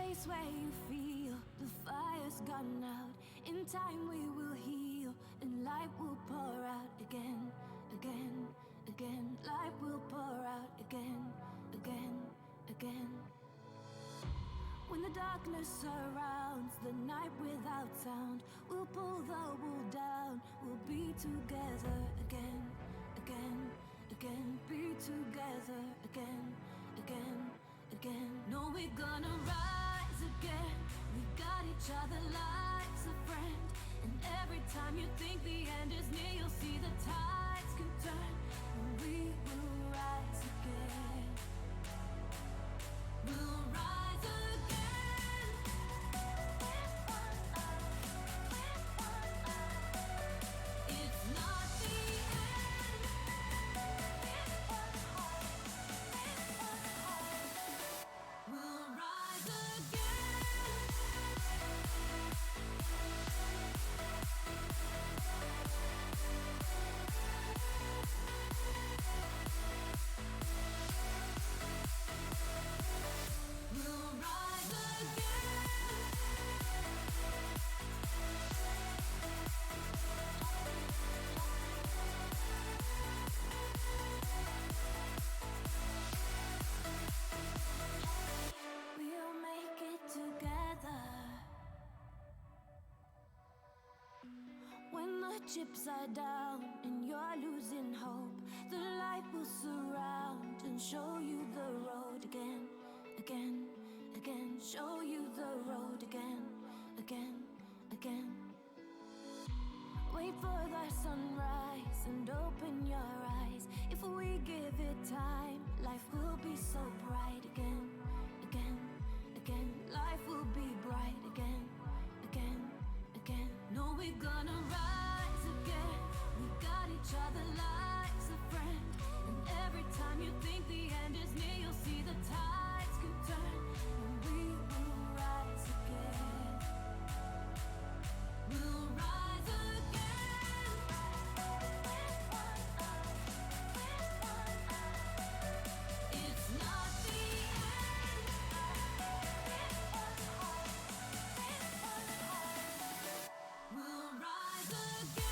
place where you feel the fire's gone out. In time we will heal, and light will pour out again, again, again. Light will pour out again, again, again. When the darkness surrounds the night without sound, we'll pull the wool down, we'll be together again, again, again. Be together again, again, again. No, we're gonna rise again. We got each other life's a friend. And every time you think the end is near, you'll see the tides can turn, and we will rise again. We'll rise again. It's not the end. We'll rise again. We'll rise again. We'll make it together. When the chips are down and you're losing hope, the light will surround and show you the road again, again, again. Show you the road again, again, again. Wait for the sunrise and open your eyes. If we give it time, life will be so bright again, again, again. Life will be bright again, again, again. No, we're gonna rise again. We got each other life's a friend. And every time you think the end is near, you'll see the tides can turn, and we will rise again. We'll rise again. It's not the end. We'll rise again.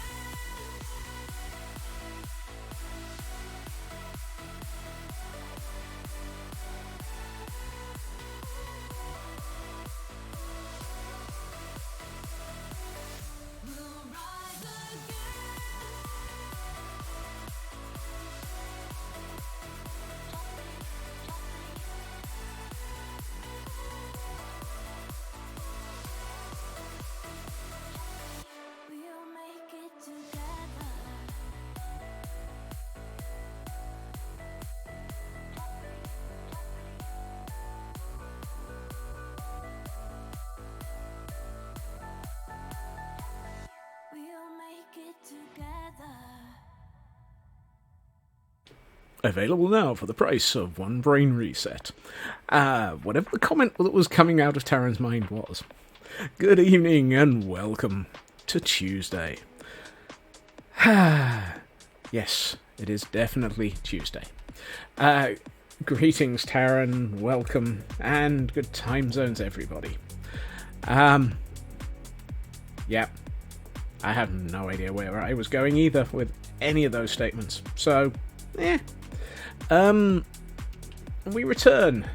We'll rise again. We'll make it together. We'll make it together. Available now for the price of one brain reset. Whatever the comment that was coming out of Taryn's mind was. Good evening and welcome to Tuesday. Yes, it is definitely Tuesday. Greetings, Taryn, welcome, and good time zones, everybody. Yeah, I have no idea where I was going either with any of those statements. So, we return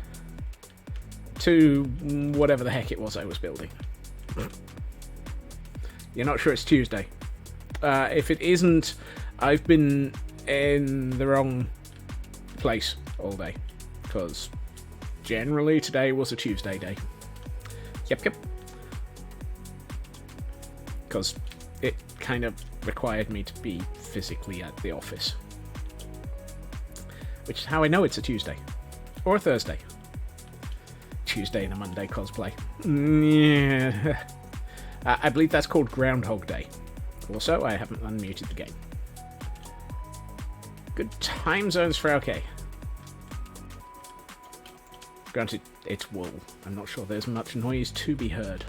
to whatever the heck it was I was building. You're not sure it's Tuesday. If it isn't, I've been in the wrong place all day. Because generally today was a Tuesday day. Yep. Because it kind of required me to be physically at the office. Which is how I know it's a Tuesday. Or a Thursday. Tuesday and a Monday cosplay. Yeah. I believe that's called Groundhog Day. Also, I haven't unmuted the game. Good time zones for OK. Granted, it's wool. I'm not sure there's much noise to be heard.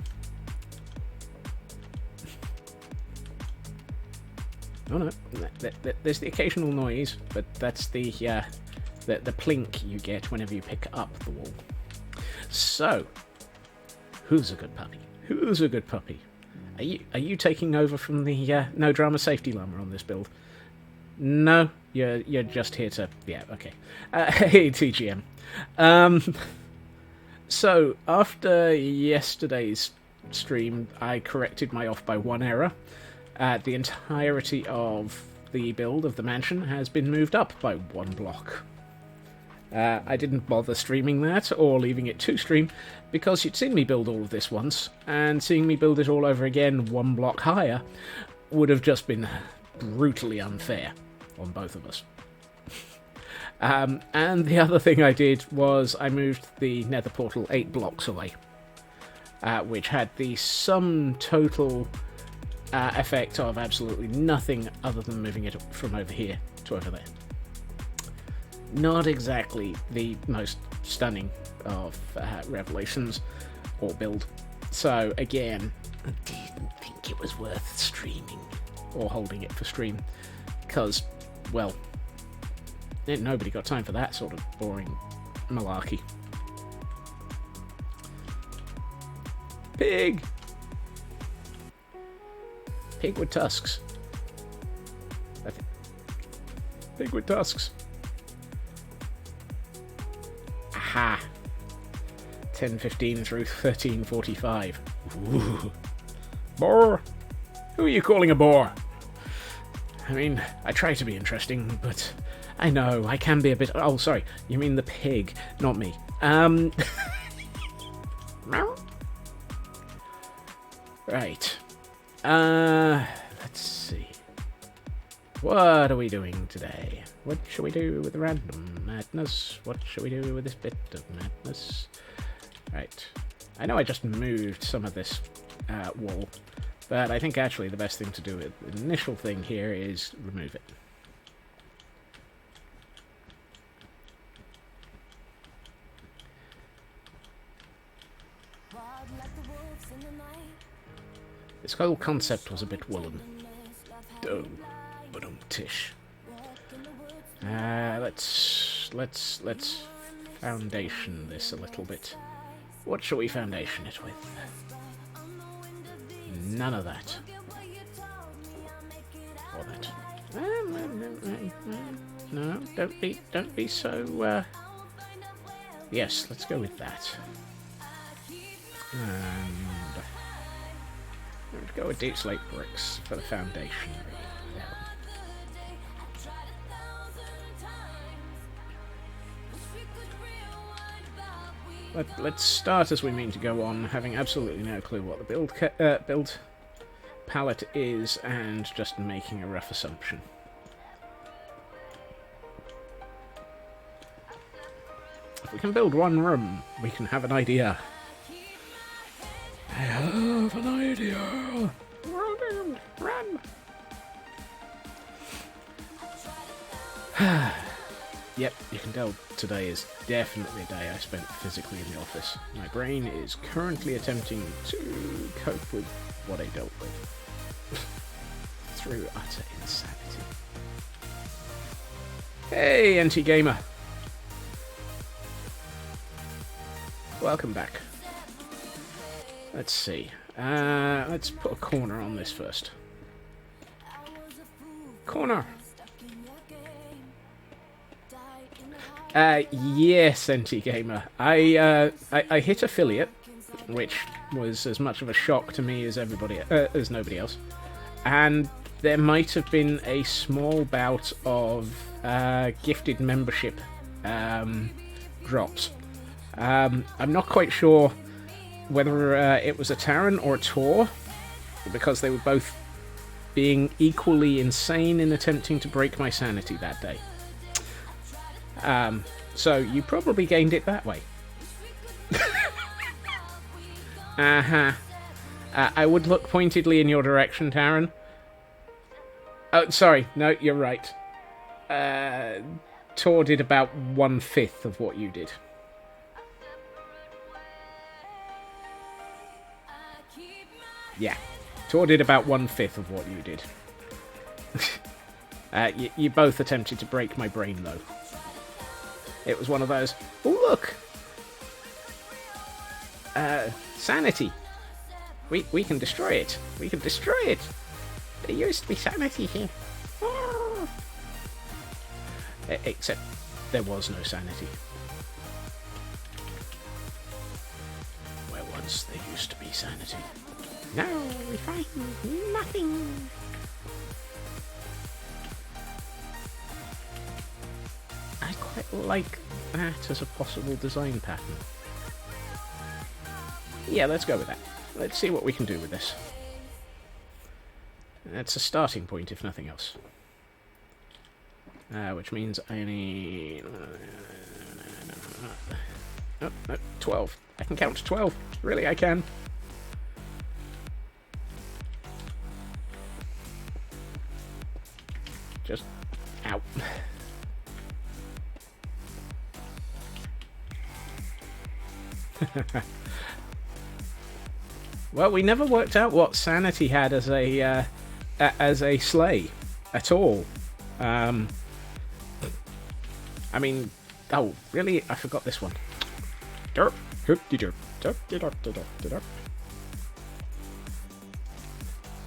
Oh no, there's the occasional noise, but that's the plink you get whenever you pick up the wool. So, Who's a good puppy? Who's a good puppy? Are you taking over from the no drama safety llama on this build? No, you're just here to okay. Hey TGM. So after yesterday's stream, I corrected my off by one error. The entirety of the build of the mansion has been moved up by one block. I didn't bother streaming that or leaving it to stream because you'd seen me build all of this once, and seeing me build it all over again one block higher would have just been brutally unfair on both of us. And the other thing I did was I moved the nether portal 8 blocks away, which had the sum total effect of absolutely nothing other than moving it from over here to over there. Not exactly the most stunning of revelations or build. So again, I didn't think it was worth streaming or holding it for stream because, well, nobody got time for that sort of boring malarkey. Pig! Pig with tusks. Pig with tusks. Aha! 10:15 through 13:45. Ooh. Boar? Who are you calling a boar? I mean, I try to be interesting, but I know I can be a bit... Oh, sorry, you mean the pig, not me. Right. Let's see. What are we doing today? What shall we do with the random madness? What shall we do with this bit of madness? Right. I know I just moved some of this wall, but I think actually the best thing to do with the initial thing here is remove it. This whole concept was a bit woolen. Oh, but tish. Let's foundation this a little bit. What shall we foundation it with? None of that. Or that. No, don't be so. Yes, let's go with that. And let's go with deep slate bricks for the foundation. Let's start as we mean to go on, having absolutely no clue what the build palette is, and just making a rough assumption. If we can build one room, we can have an idea. I have an idea! Run! Yep, you can tell today is definitely a day I spent physically in the office. My brain is currently attempting to cope with what I dealt with. Through utter insanity. Hey, NT Gamer! Welcome back. Let's see. Let's put a corner on this first. Corner! Yes, NT Gamer. I hit affiliate, which was as much of a shock to me as as nobody else. And there might have been a small bout of gifted membership drops. I'm not quite sure whether it was a Terran or a Tor, because they were both being equally insane in attempting to break my sanity that day. So you probably gained it that way. Uh-huh. I would look pointedly in your direction, Taryn. Oh, sorry. No, you're right. Tor did about 1/5 of what you did. Yeah. Tor did about 1/5 of what you did. You both attempted to break my brain, though. It was one of those, oh, look! Sanity. We can destroy it. We can destroy it. There used to be sanity here. Except there was no sanity. Where once there used to be sanity. No, we find nothing. I quite like that as a possible design pattern. Yeah, let's go with that. Let's see what we can do with this. That's a starting point, if nothing else. Which means I need... Oh, no, 12. I can count to 12. Really, I can. Just... Ow. Well, we never worked out what sanity had as a sleigh at all. I mean, oh, really? I forgot this one. Derp, derp, derp, derp, derp, derp, derp.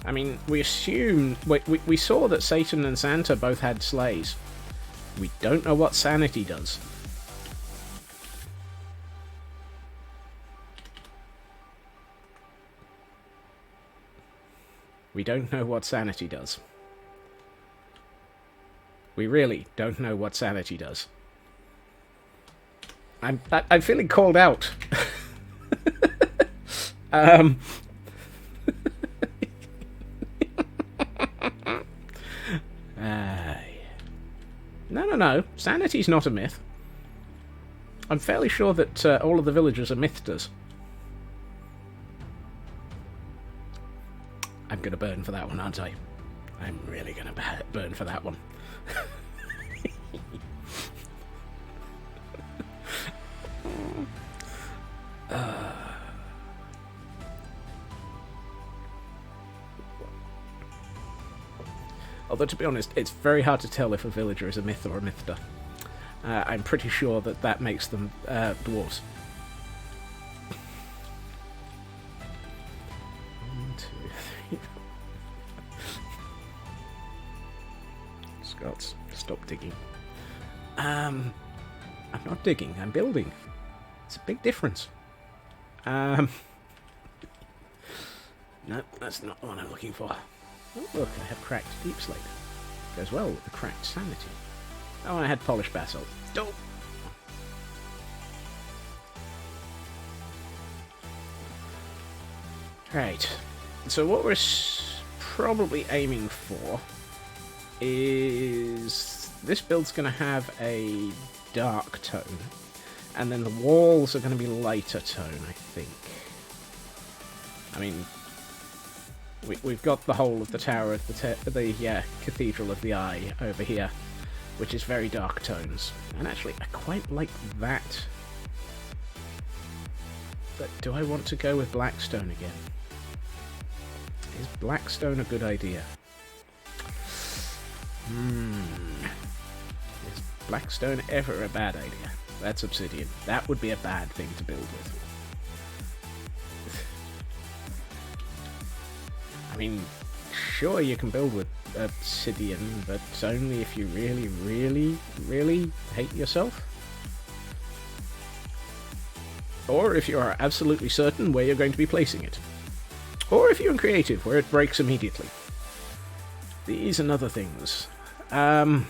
I mean, we assumed... We saw that Satan and Santa both had sleighs. We don't know what sanity does. We don't know what sanity does. We really don't know what sanity does. I'm feeling called out. No. Sanity's not a myth. I'm fairly sure that all of the villagers are mythsters. I'm going to burn for that one, aren't I? I'm really going to burn for that one. Although, to be honest, it's very hard to tell if a villager is a myth or a mythster. I'm pretty sure that makes them dwarves. 1, 2, 3. Scots, stop digging. I'm not digging, I'm building. It's a big difference. No, that's not the one I'm looking for. Oh, look, I have cracked deep slate. Goes well with the cracked sanity. Oh, and I had polished basalt. Dope! Right. So what we're probably aiming for is... This build's going to have a dark tone. And then the walls are going to be lighter tone, I think. I mean... We've got the whole of the tower of the Cathedral of the Eye over here, which is very dark tones. And actually, I quite like that. But do I want to go with Blackstone again? Is Blackstone a good idea? Is Blackstone ever a bad idea? That's obsidian. That would be a bad thing to build with. I mean, sure you can build with obsidian, but only if you really, really, really hate yourself. Or if you are absolutely certain where you're going to be placing it. Or if you're in creative, where it breaks immediately. These and other things. Bad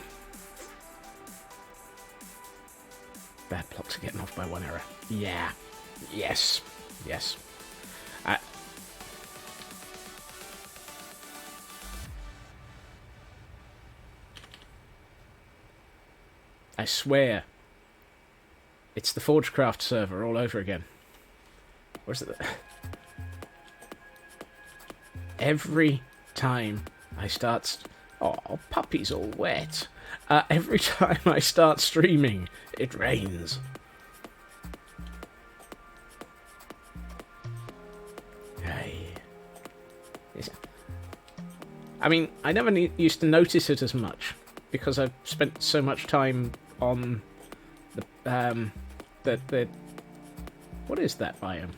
blocks are getting off by 1 error. Yeah. Yes. Yes. I swear, it's the Forgecraft server all over again. Where's it? Every time I start... Oh, puppy's all wet. Every time I start streaming, it rains. Hey. I mean, I never used to notice it as much, because I've spent so much time on the what is that biome?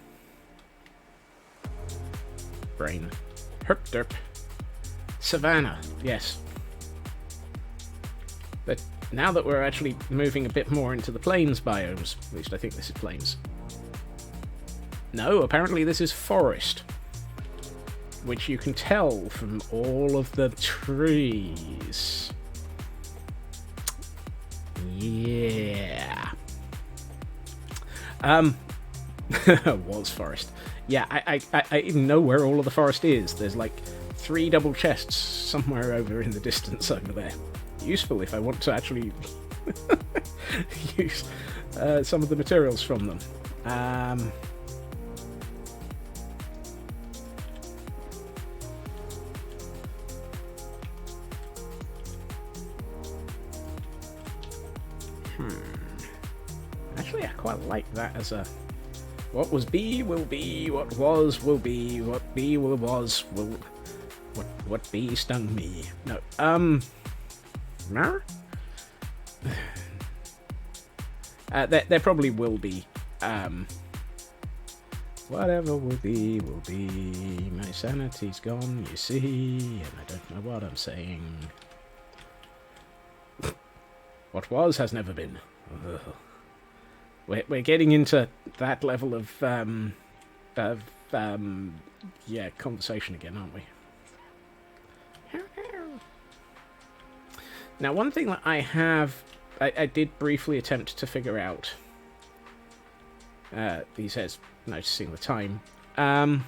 brain. Herp derp. Savannah, yes. But now that we're actually moving a bit more into the plains biomes, at least I think this is plains. No, apparently this is forest. Which you can tell from all of the trees. Yeah. Was forest. Yeah, I even know where all of the forest is. There's like 3 double chests somewhere over in the distance over there. Useful if I want to actually use some of the materials from them. Actually, I quite like that as a... What was be will be, what was will be, what be will was will... What bee stung me? No, there probably will be, whatever will be, my sanity's gone, you see, and I don't know what I'm saying. What was has never been. Ugh. We're getting into that level of yeah, conversation again, aren't we? Now, one thing that I did briefly attempt to figure out, he says, noticing the time, I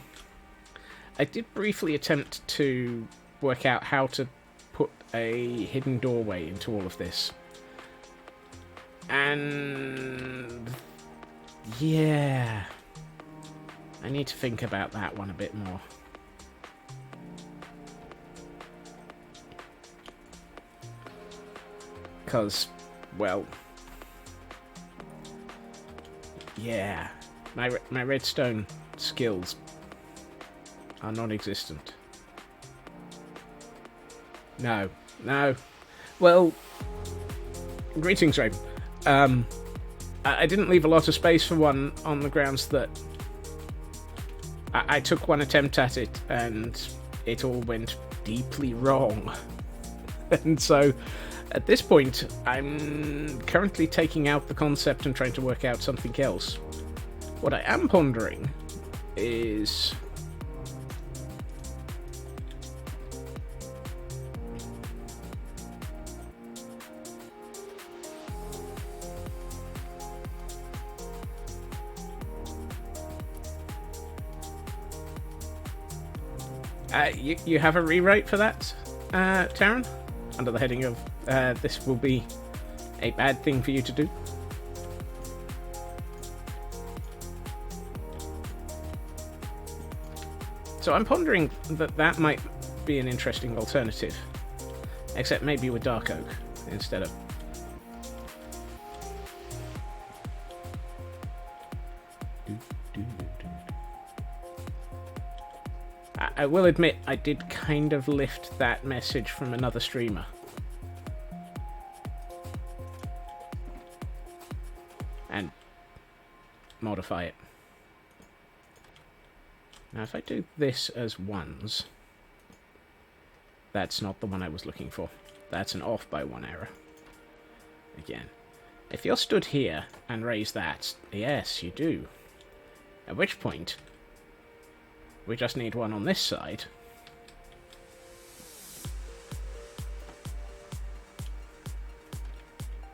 did briefly attempt to work out how to put a hidden doorway into all of this. And yeah, I need to think about that one a bit more. Because, well, yeah, my redstone skills are non-existent. No. Well, greetings, Raven. I didn't leave a lot of space for one on the grounds that I took one attempt at it and it all went deeply wrong. And so, at this point, I'm currently taking out the concept and trying to work out something else. What I am pondering is... you have a rewrite for that, Taryn? Under the heading of, this will be a bad thing for you to do? So I'm pondering that that might be an interesting alternative. Except maybe with Dark Oak instead of... I will admit, I did kind of lift that message from another streamer. And modify it. Now, if I do this as ones, that's not the one I was looking for. That's an off by 1 error. Again. If you're stood here and raise that, yes, you do. At which point... we just need one on this side.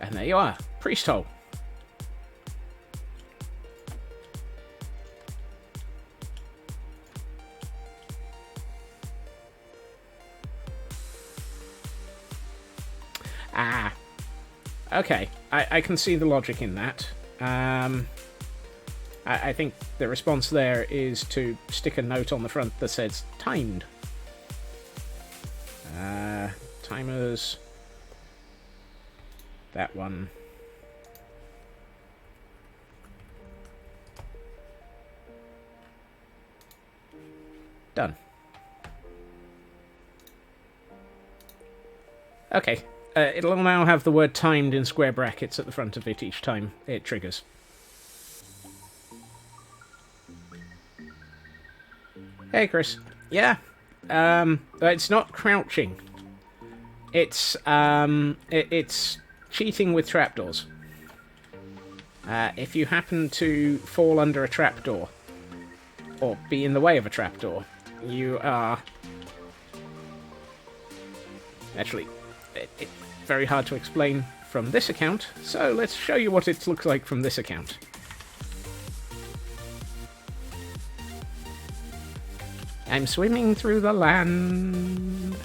And there you are. Priest hole. Ah. Okay. I can see the logic in that. I think the response there is to stick a note on the front that says timed. Timers. That one. Done. Okay. It'll now have the word timed in square brackets at the front of it each time it triggers. Hey, Chris. Yeah. It's not crouching. It's cheating with trapdoors. If you happen to fall under a trapdoor, or be in the way of a trapdoor, you are... Actually, it's very hard to explain from this account, so let's show you what it looks like from this account. I'm swimming through the land.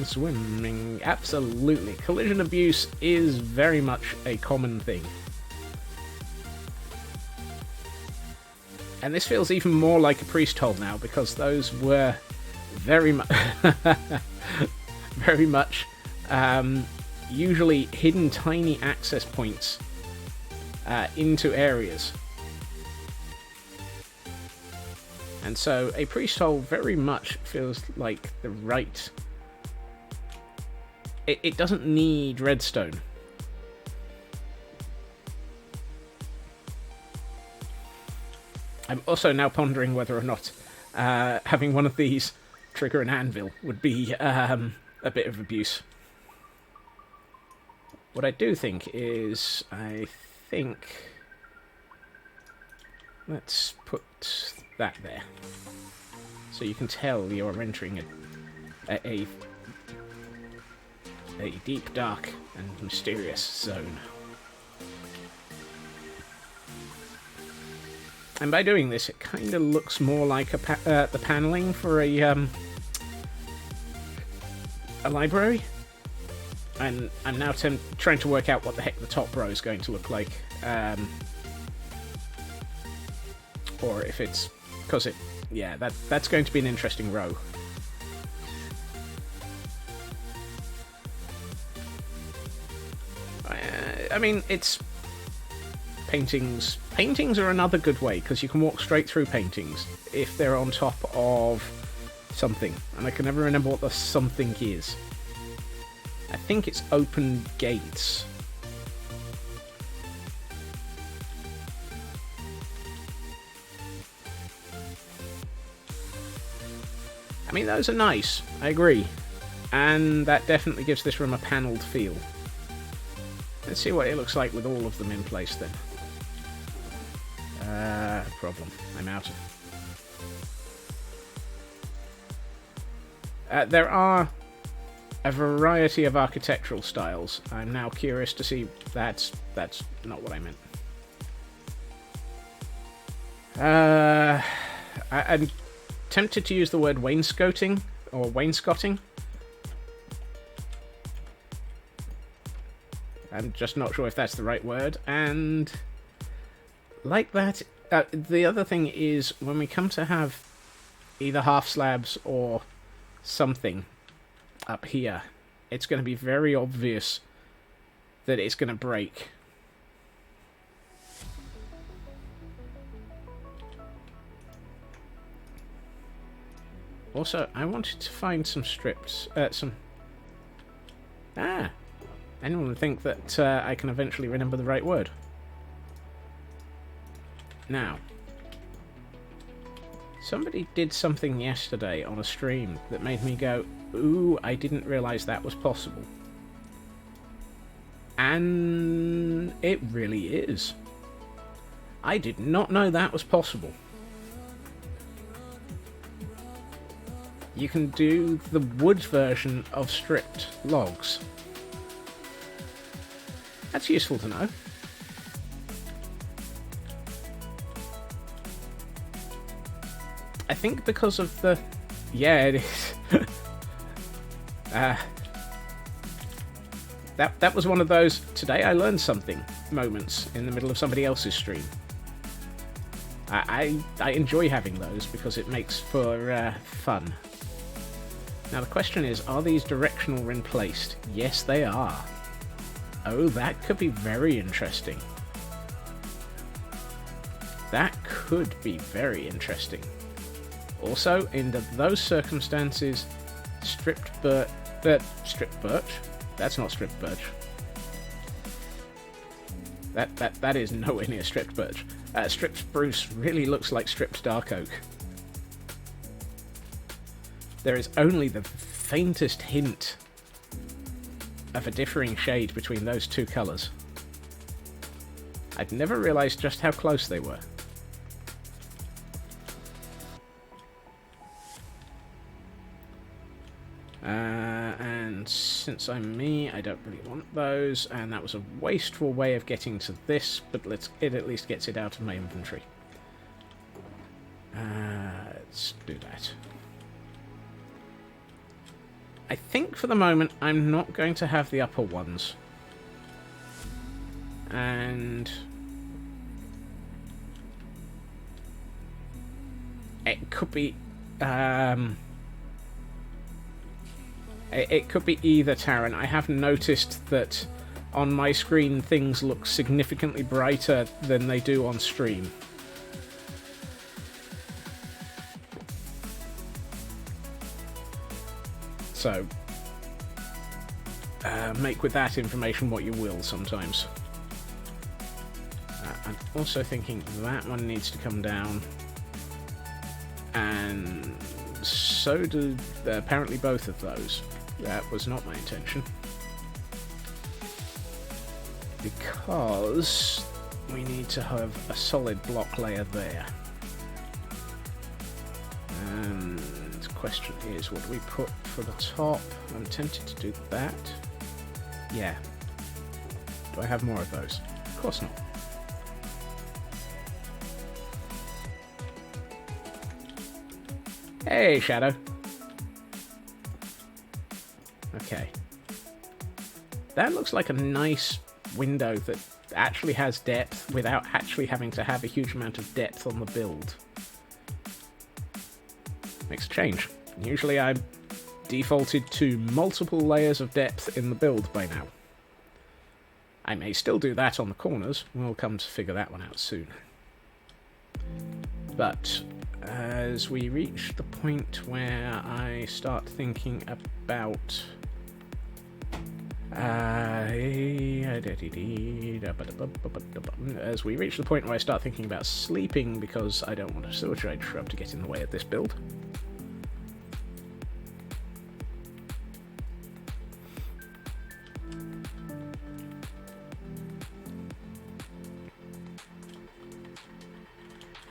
Swimming. Absolutely. Collision abuse is very much a common thing. And this feels even more like a priest hole now, because those were very much... very much usually hidden tiny access points into areas. And so a priest hole very much feels like the right... It doesn't need redstone. I'm also now pondering whether or not having one of these trigger an anvil would be a bit of abuse. What I do think is, let's put that there, so you can tell you're entering a deep, dark, and mysterious zone. And by doing this, it kind of looks more like the paneling for a library. And I'm now trying to work out what the heck the top row is going to look like. Or if it's... because that's going to be an interesting row. I mean, it's... paintings. Paintings are another good way, because you can walk straight through paintings if they're on top of something. And I can never remember what the something is. I think it's open gates. I mean, those are nice, I agree. And that definitely gives this room a panelled feel. Let's see what it looks like with all of them in place then. Problem. I'm out of... there are a variety of architectural styles. I'm now curious to see... That's not what I meant. I'm tempted to use the word wainscoting, or wainscoting. I'm just not sure if that's the right word, and like that, the other thing is when we come to have either half slabs or something up here, it's going to be very obvious that it's going to break. Also, I wanted to find some strips, anyone would think that I can eventually remember the right word. Now, somebody did something yesterday on a stream that made me go, ooh, I didn't realise that was possible. And it really is. I did not know that was possible. You can do the wood version of stripped logs. That's useful to know. I think because of the... Yeah, it is. That was one of those today I learned something moments in the middle of somebody else's stream. I enjoy having those because it makes for fun. Now the question is, are these directional when placed? Yes, they are. Oh, that could be very interesting. That could be very interesting. Also, in those circumstances, stripped Stripped birch. That's not stripped birch. That is nowhere near stripped birch. Stripped spruce really looks like stripped dark oak. There is only the faintest hint of a differing shade between those two colours. I'd never realised just how close they were. And since I'm me, I don't really want those, and that was a wasteful way of getting to this, but it at least gets it out of my inventory. Let's do that. I think for the moment I'm not going to have the upper ones. And it could be it could be either, Taran. I have noticed that on my screen things look significantly brighter than they do on stream. So, make with that information what you will sometimes. I'm also thinking that one needs to come down. And so do apparently both of those. That was not my intention. Because we need to have a solid block layer there. And the question is, what do we put for the top? I'm tempted to do that. Yeah. Do I have more of those? Of course not. Hey, Shadow. Okay. That looks like a nice window that actually has depth without actually having to have a huge amount of depth on the build. Makes a change. Usually I'm defaulted to multiple layers of depth in the build by now. I may still do that on the corners. We'll come to figure that one out soon. But as we reach the point where I start thinking about as we reach the point where I start thinking about sleeping, because I don't want a silvershade shrub to get in the way of this build.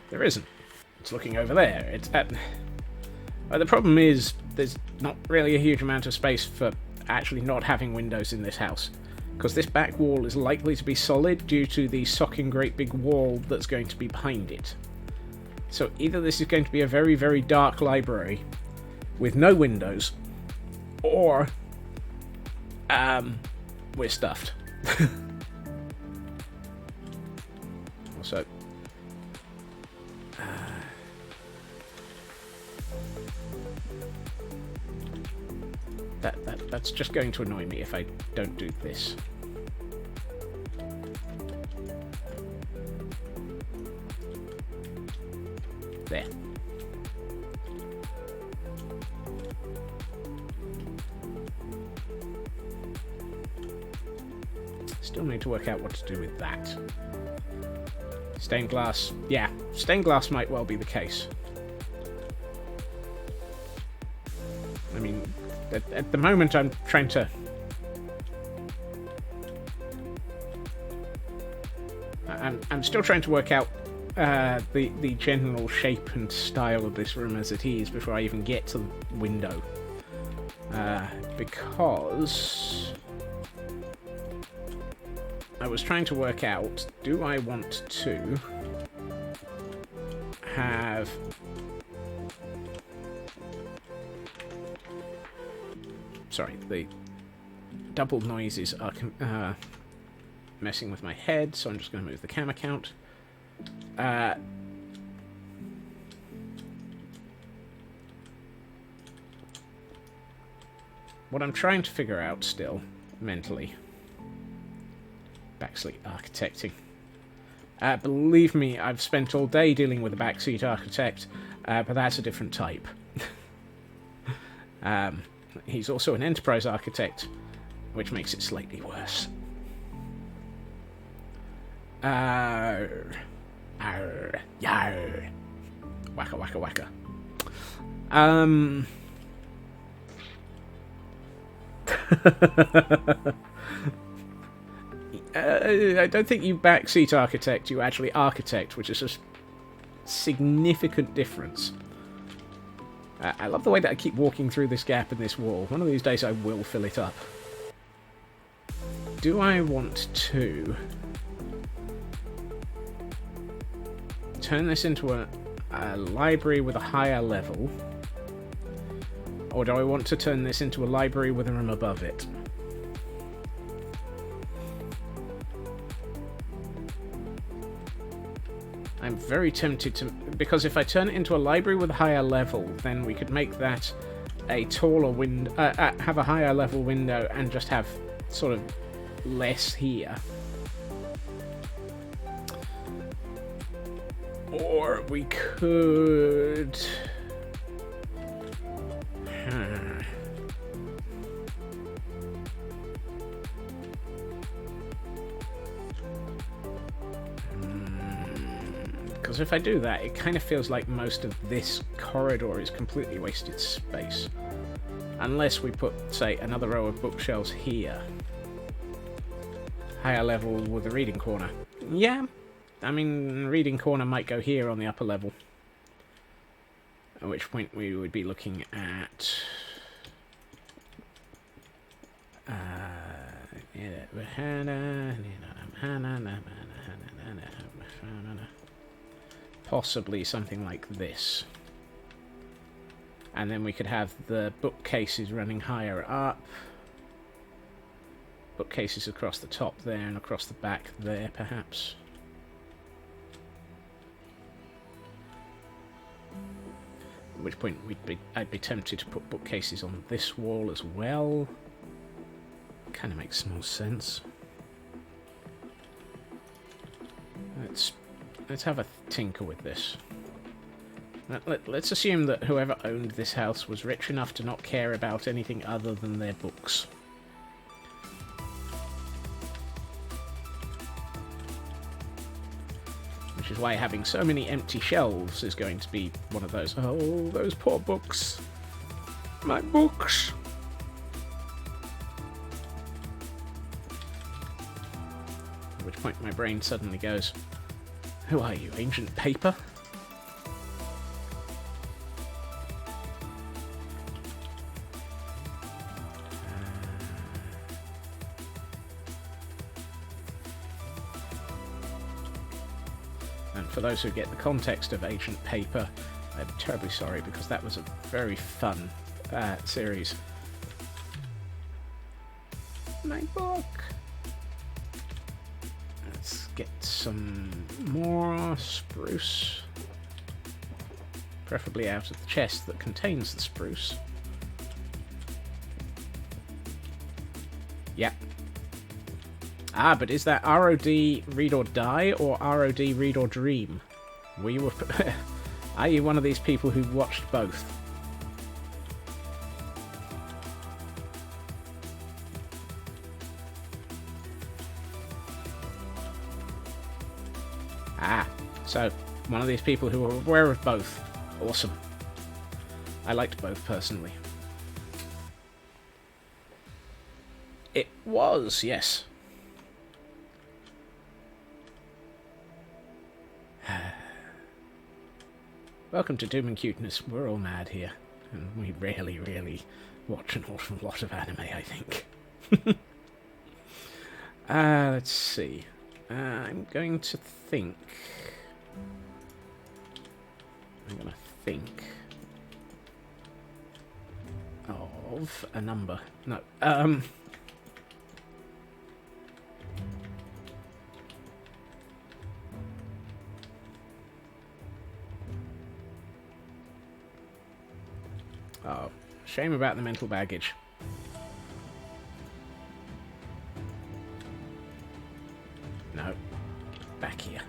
There isn't. It's looking over there. It's at... the problem is there's not really a huge amount of space for actually not having windows in this house, because this back wall is likely to be solid due to the socking great big wall that's going to be behind it. So either this is going to be a very, very dark library with no windows, or we're stuffed. Also, that's just going to annoy me if I don't do this. There. Still need to work out what to do with that. Stained glass. Yeah, stained glass might well be the case. I mean, at the moment I'm trying to... I'm still trying to work out the general shape and style of this room as it is before I even get to the window. Because I was trying to work out, do I want to have... Sorry, the double noises are messing with my head, so I'm just going to move the camera count. What I'm trying to figure out still, mentally... Backseat architecting. Believe me, I've spent all day dealing with a backseat architect, but that's a different type. he's also an enterprise architect, which makes it slightly worse. Arr, yar. Waka waka waka. I don't think you backseat architect, you actually architect, which is a significant difference. I love the way that I keep walking through this gap in this wall. One of these days I will fill it up. Do I want to turn this into a library with a higher level? Or do I want to turn this into a library with a room above it? I'm very tempted to... Because if I turn it into a library with a higher level, then we could make that a taller window... have a higher level window and just have sort of less here. Or we could... Because if I do that, it kind of feels like most of this corridor is completely wasted space. Unless we put, say, another row of bookshelves here. Higher level with a reading corner. Yeah, I mean, reading corner might go here on the upper level. At which point we would be looking at... possibly something like this. And then we could have the bookcases running higher up. Bookcases across the top there and across the back there, perhaps. At which point I'd be tempted to put bookcases on this wall as well. Kind of makes more sense. Let's have a tinker with this. Let's assume that whoever owned this house was rich enough to not care about anything other than their books. Which is why having so many empty shelves is going to be one of those, oh, those poor books. My books. At which point my brain suddenly goes, who are you, ancient paper? And for those who get the context of Ancient Paper, I'm terribly sorry because that was a very fun series. My book! Let's get some more spruce. Preferably out of the chest that contains the spruce. Yep. Ah, but is that ROD Read or Die or ROD Read or Dream? Are you one of these people who watched both? Ah, so one of these people who are aware of both. Awesome. I liked both personally. It was, yes. Welcome to Doom and Cuteness. We're all mad here. And we really, really watch an awful lot of anime, I think. Let's see. I'm going to think of a number. No. Oh, shame about the mental baggage. No. Back here.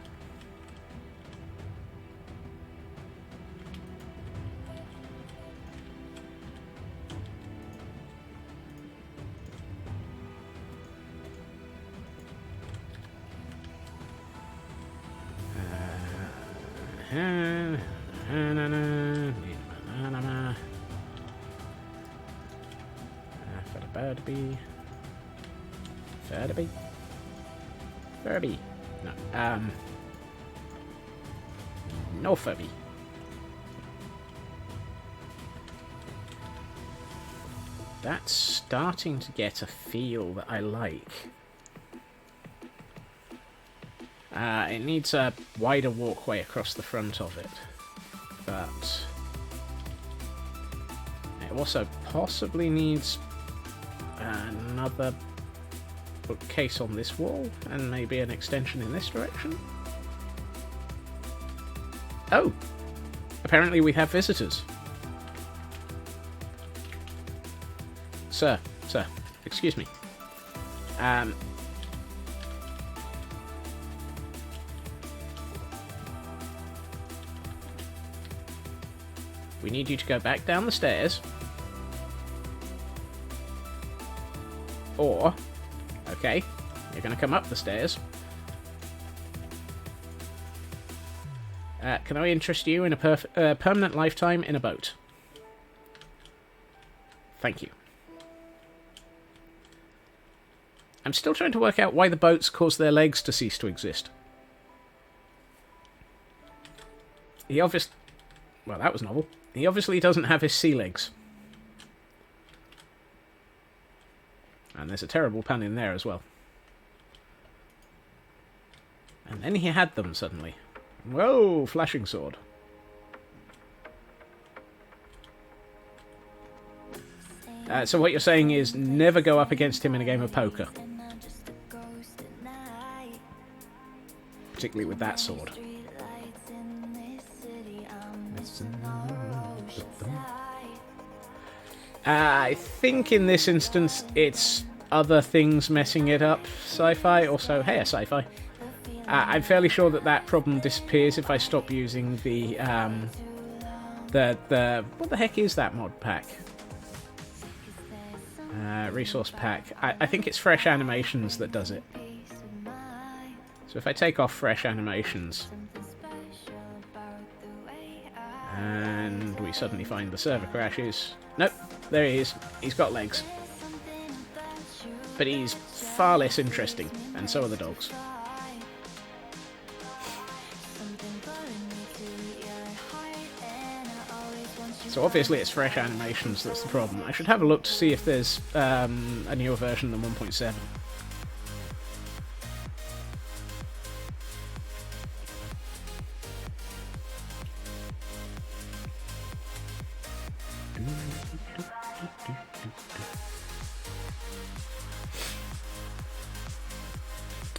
Furby. No. No Furby. That's starting to get a feel that I like. It needs a wider walkway across the front of it, but it also possibly needs another bookcase on this wall, and maybe an extension in this direction. Oh! Apparently we have visitors. Sir, excuse me. We need you to go back down the stairs. Or, okay, you're going to come up the stairs. Can I interest you in a permanent lifetime in a boat? Thank you. I'm still trying to work out why the boats cause their legs to cease to exist. He obviously... Well, that was novel. He obviously doesn't have his sea legs. And there's a terrible pun in there as well. And then he had them suddenly. Whoa, flashing sword. So what you're saying is never go up against him in a game of poker. Particularly with that sword. I think in this instance it's other things messing it up. Sci-fi, also, hey, sci-fi. I'm fairly sure that problem disappears if I stop using the what the heck is that mod pack? Resource pack. I think it's fresh animations that does it. So if I take off fresh animations, and we suddenly find the server crashes. Nope, there he is. He's got legs. But he's far less interesting, and so are the dogs. So obviously it's fresh animations that's the problem. I should have a look to see if there's a newer version than 1.7.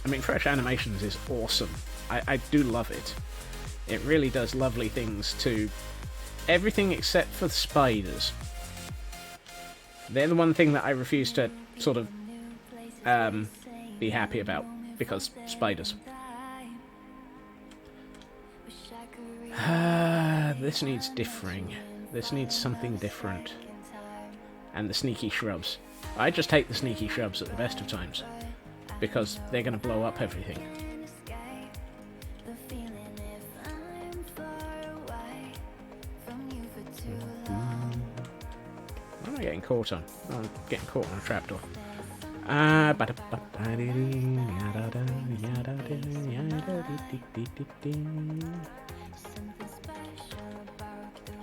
I mean, fresh animations is awesome. I do love it. It really does lovely things to everything except for the spiders. They're the one thing that I refuse to sort of be happy about, because spiders. This needs differing. This needs something different. And the sneaky shrubs. I just hate the sneaky shrubs at the best of times, because they're going to blow up everything. What am I getting caught on? Oh, I'm getting caught on a trapdoor.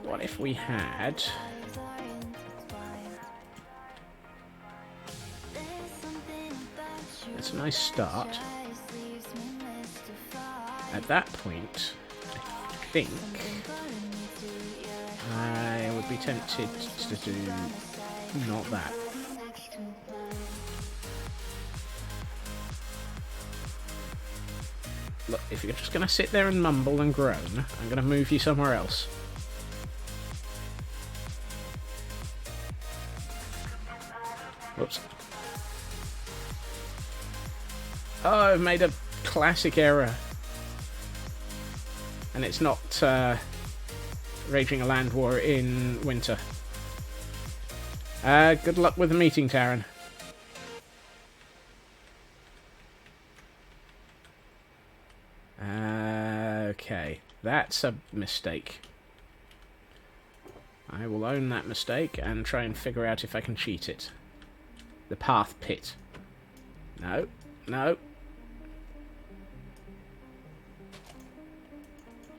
What if we had... It's a nice start. At that point, I think I would be tempted to do not that. Look, if you're just going to sit there and mumble and groan, I'm going to move you somewhere else. Whoops. Oh, I've made a classic error. And it's not raging a land war in winter. Good luck with the meeting, Taran. Okay, that's a mistake. I will own that mistake and try and figure out if I can cheat it. The path pit. No, no.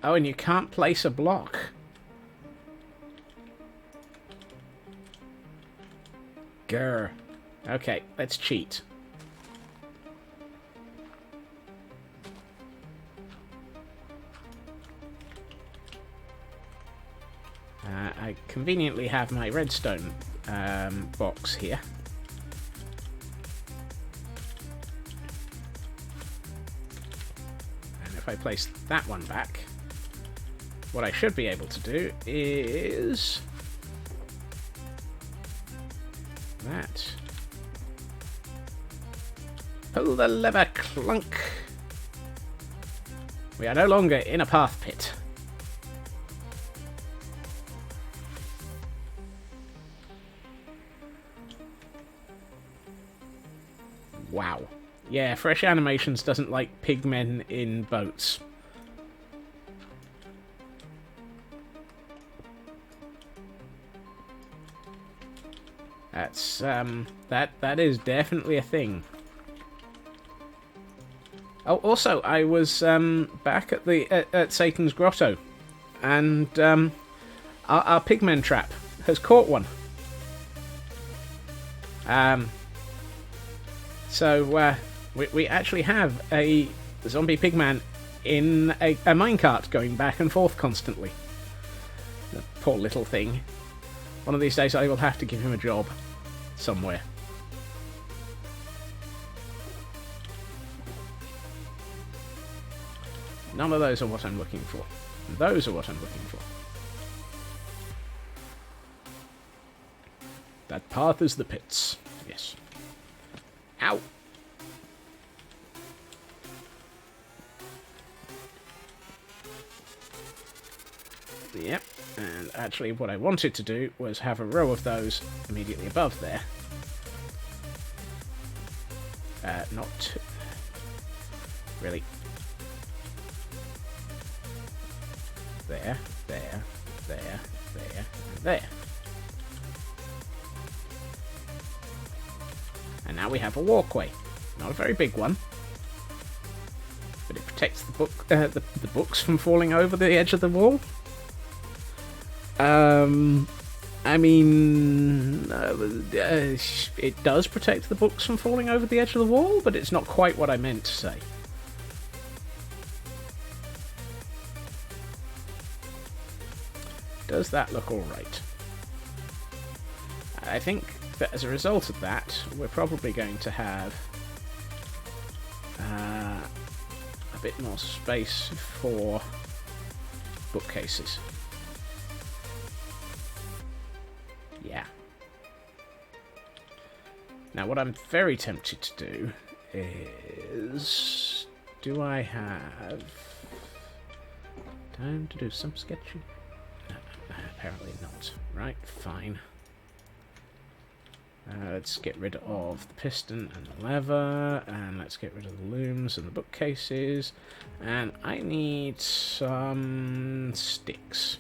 Oh, and you can't place a block. Grr. Okay, let's cheat. I conveniently have my redstone box here. And if I place that one back, what I should be able to do is that. Pull the lever, clunk. We are no longer in a path pit. Wow. Yeah, Fresh Animations doesn't like pigmen in boats. That's, that is definitely a thing. Oh, also, I was, back at the, at Satan's Grotto, and, our pigmen trap has caught one. So, we actually have a zombie pigman in a minecart going back and forth constantly. The poor little thing. One of these days I will have to give him a job somewhere. None of those are what I'm looking for. Those are what I'm looking for. That path is the pits. Yes. Ow! Yep, and actually what I wanted to do was have a row of those immediately above there. Not really. There, there, there, there, and there. And now we have a walkway. Not a very big one, but it protects the book, the books from falling over the edge of the wall. I mean, it does protect the books from falling over the edge of the wall, but it's not quite what I meant to say. Does that look alright? I think that as a result of that, we're probably going to have a bit more space for bookcases. Yeah. Now what I'm very tempted to do is... Do I have time to do some sketching? No, apparently not. Right, fine. Let's get rid of the piston and the lever, and let's get rid of the looms and the bookcases. And I need some sticks.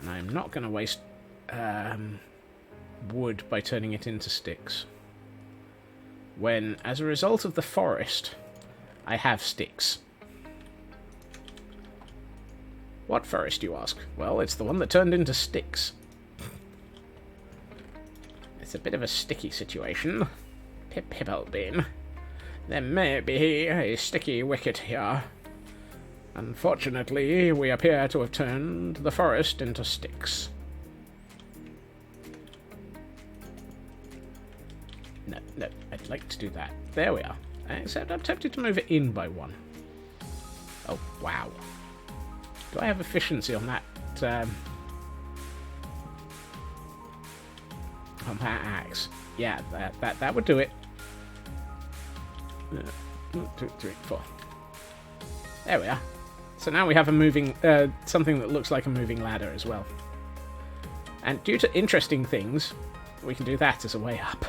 And I'm not going to waste wood by turning it into sticks, when, as a result of the forest, I have sticks. What forest, you ask? Well, it's the one that turned into sticks. It's a bit of a sticky situation. Pip-pibble-bin. There may be a sticky wicket here. Unfortunately, we appear to have turned the forest into sticks. No, I'd like to do that. There we are. Except I'm tempted to move it in by one. Oh, wow. Do I have efficiency on that, on that axe? Yeah, that would do it. 1, 2, 3, 4. There we are. So now we have a moving, something that looks like a moving ladder as well. And due to interesting things, we can do that as a way up.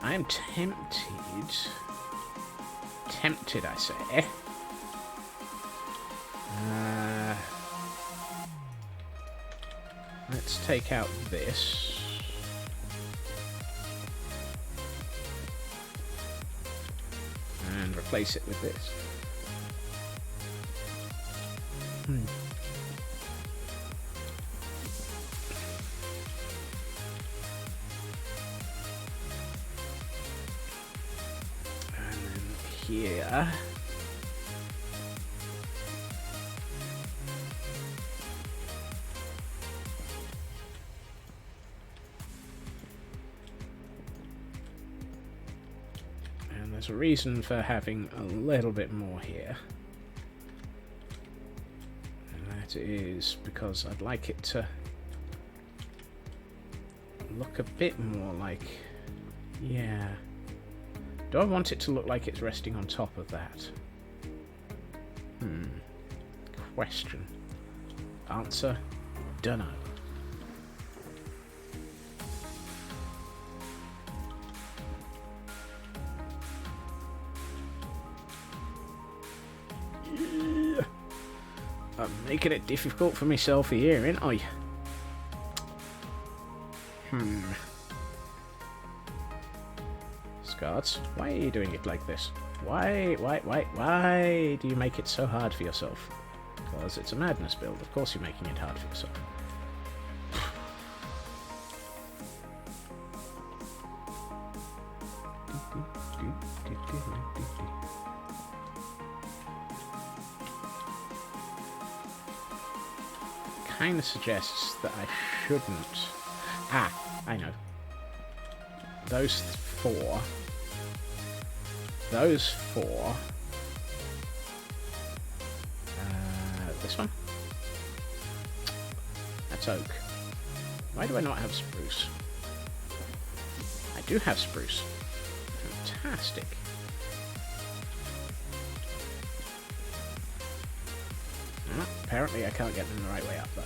I am tempted. Tempted, I say. Let's take out this. And replace it with this. And then here. There's a reason for having a little bit more here. And that is because I'd like it to look a bit more like... Yeah. Do I want it to look like it's resting on top of that? Question. Answer? Dunno. I'm making it difficult for myself here, ain't I? Scards, why are you doing it like this? Why do you make it so hard for yourself? Because it's a madness build. Of course you're making it hard for yourself. Kind of suggests that I shouldn't. I know. Those four. This one. That's oak. Why do I not have spruce? I do have spruce. Fantastic. Apparently I can't get them the right way up, though.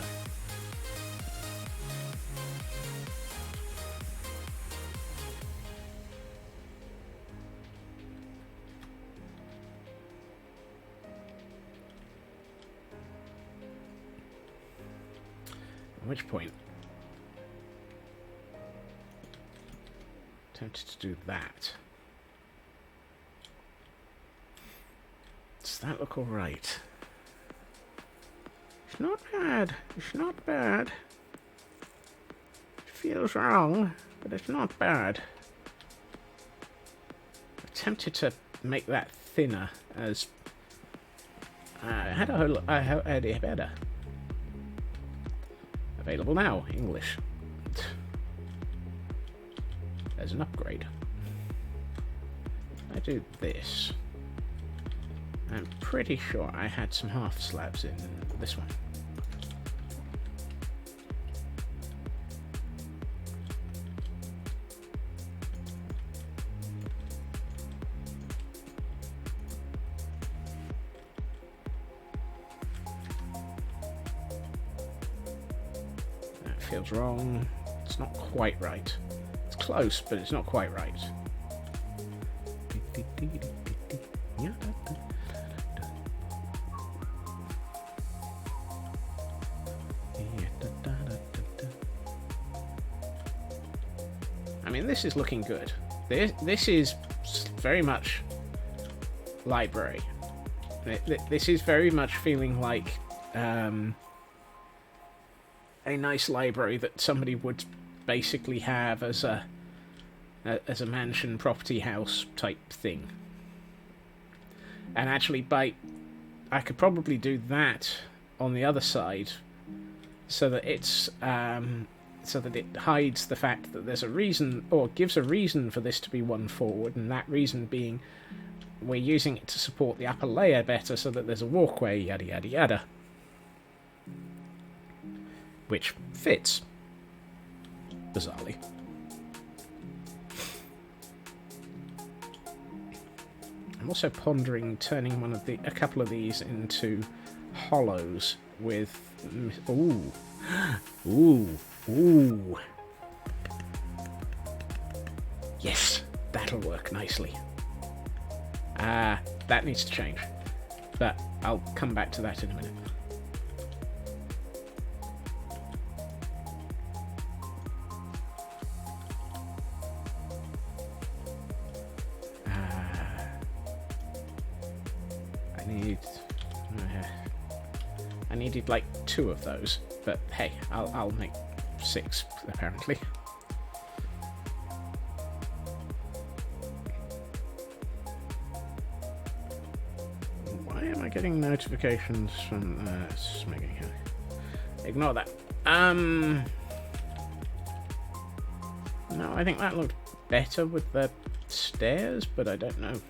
At which point... tempted to do that. Does that look alright? It's not bad. It's not bad. It feels wrong, but it's not bad. I'm tempted to make that thinner as... better. Available now, English. There's an upgrade. If I do this... I'm pretty sure I had some half slabs in this one. That feels wrong. It's not quite right. It's close, but it's not quite right. I mean, this is looking good. This is very much library. This is very much feeling like a nice library that somebody would basically have as a mansion property house type thing. And actually, I could probably do that on the other side, so that it's so that it hides the fact that there's a reason, or gives a reason for this to be one forward, and that reason being we're using it to support the upper layer better, so that there's a walkway, yada yada yada. Which fits, bizarrely. I'm also pondering turning a couple of these into hollows with... Ooh. Ooh. Ooh. Yes. That'll work nicely. That needs to change. But I'll come back to that in a minute. I needed like 2 of those, but hey, I'll make 6 apparently. Why am I getting notifications from Smigging here? Ignore that. No, I think that looked better with the stairs, but I don't know.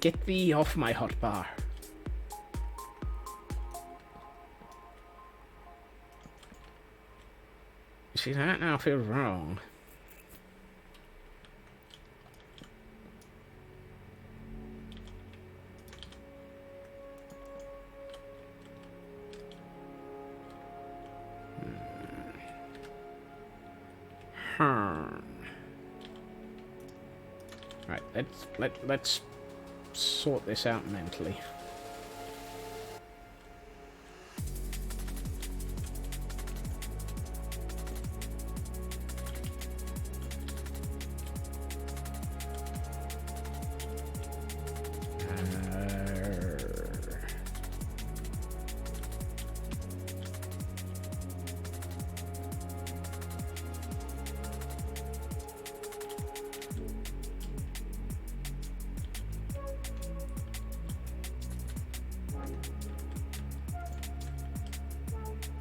Get thee off my hotbar. See, that now feels wrong. Right, let's sort this out mentally.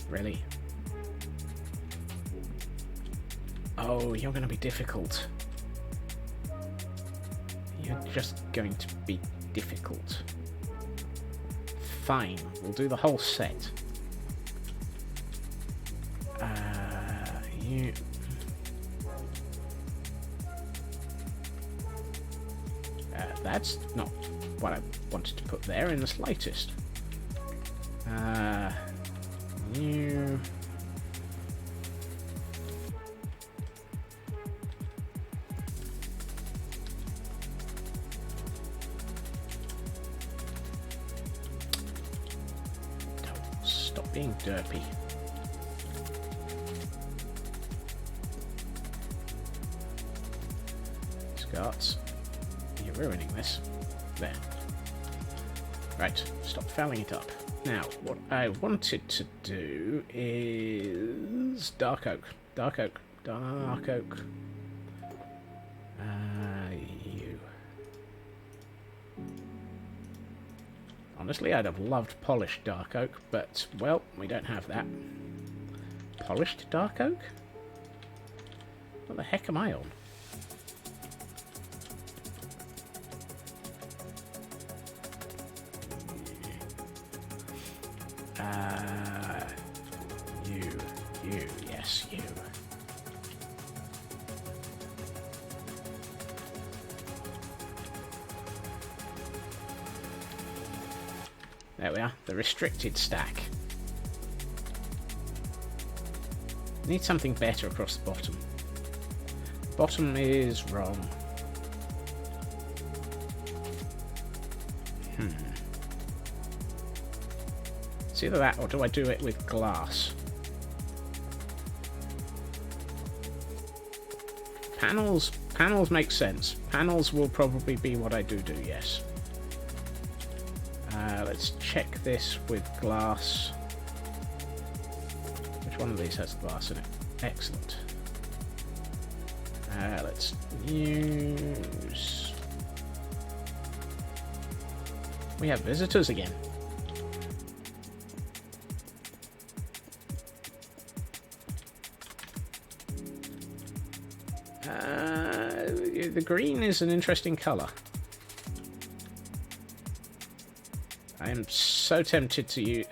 Really? Oh, you're going to be difficult. You're just going to be difficult. Fine, we'll do the whole set. You... that's not what I wanted to put there in the slightest. You... Don't stop being derpy. Scots, you're ruining this. There. Right, stop fouling it up. Now, what I wanted to do is dark oak. Dark oak. Dark oak. You. Honestly, I'd have loved polished dark oak, but, well, we don't have that. Polished dark oak? What the heck am I on? You, yes, you. There we are, the restricted stack. Need something better across the bottom. Bottom is wrong. It's either that, or do I do it with glass? Panels make sense. Panels will probably be what I do, yes. Let's check this with glass. Which one of these has glass in it? Excellent. Let's use... We have visitors again. The green is an interesting colour. I am so tempted to use...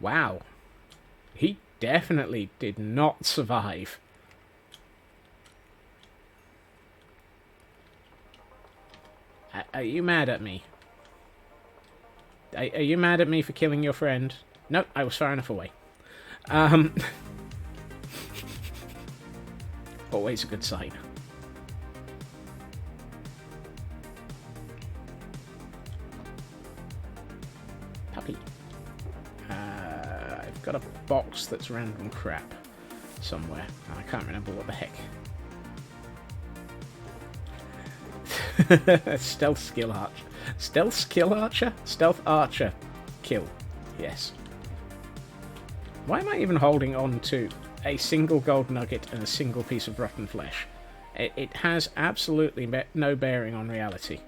Wow. He definitely did not survive. Are you mad at me? Are you mad at me for killing your friend? Nope, I was far enough away. Always a good sign. Puppy. I've got a box that's random crap somewhere. I can't remember what the heck. Stealth skill archer. Stealth skill archer? Stealth archer. Kill. Yes. Why am I even holding on to a single gold nugget and a single piece of rotten flesh? It has absolutely no bearing on reality.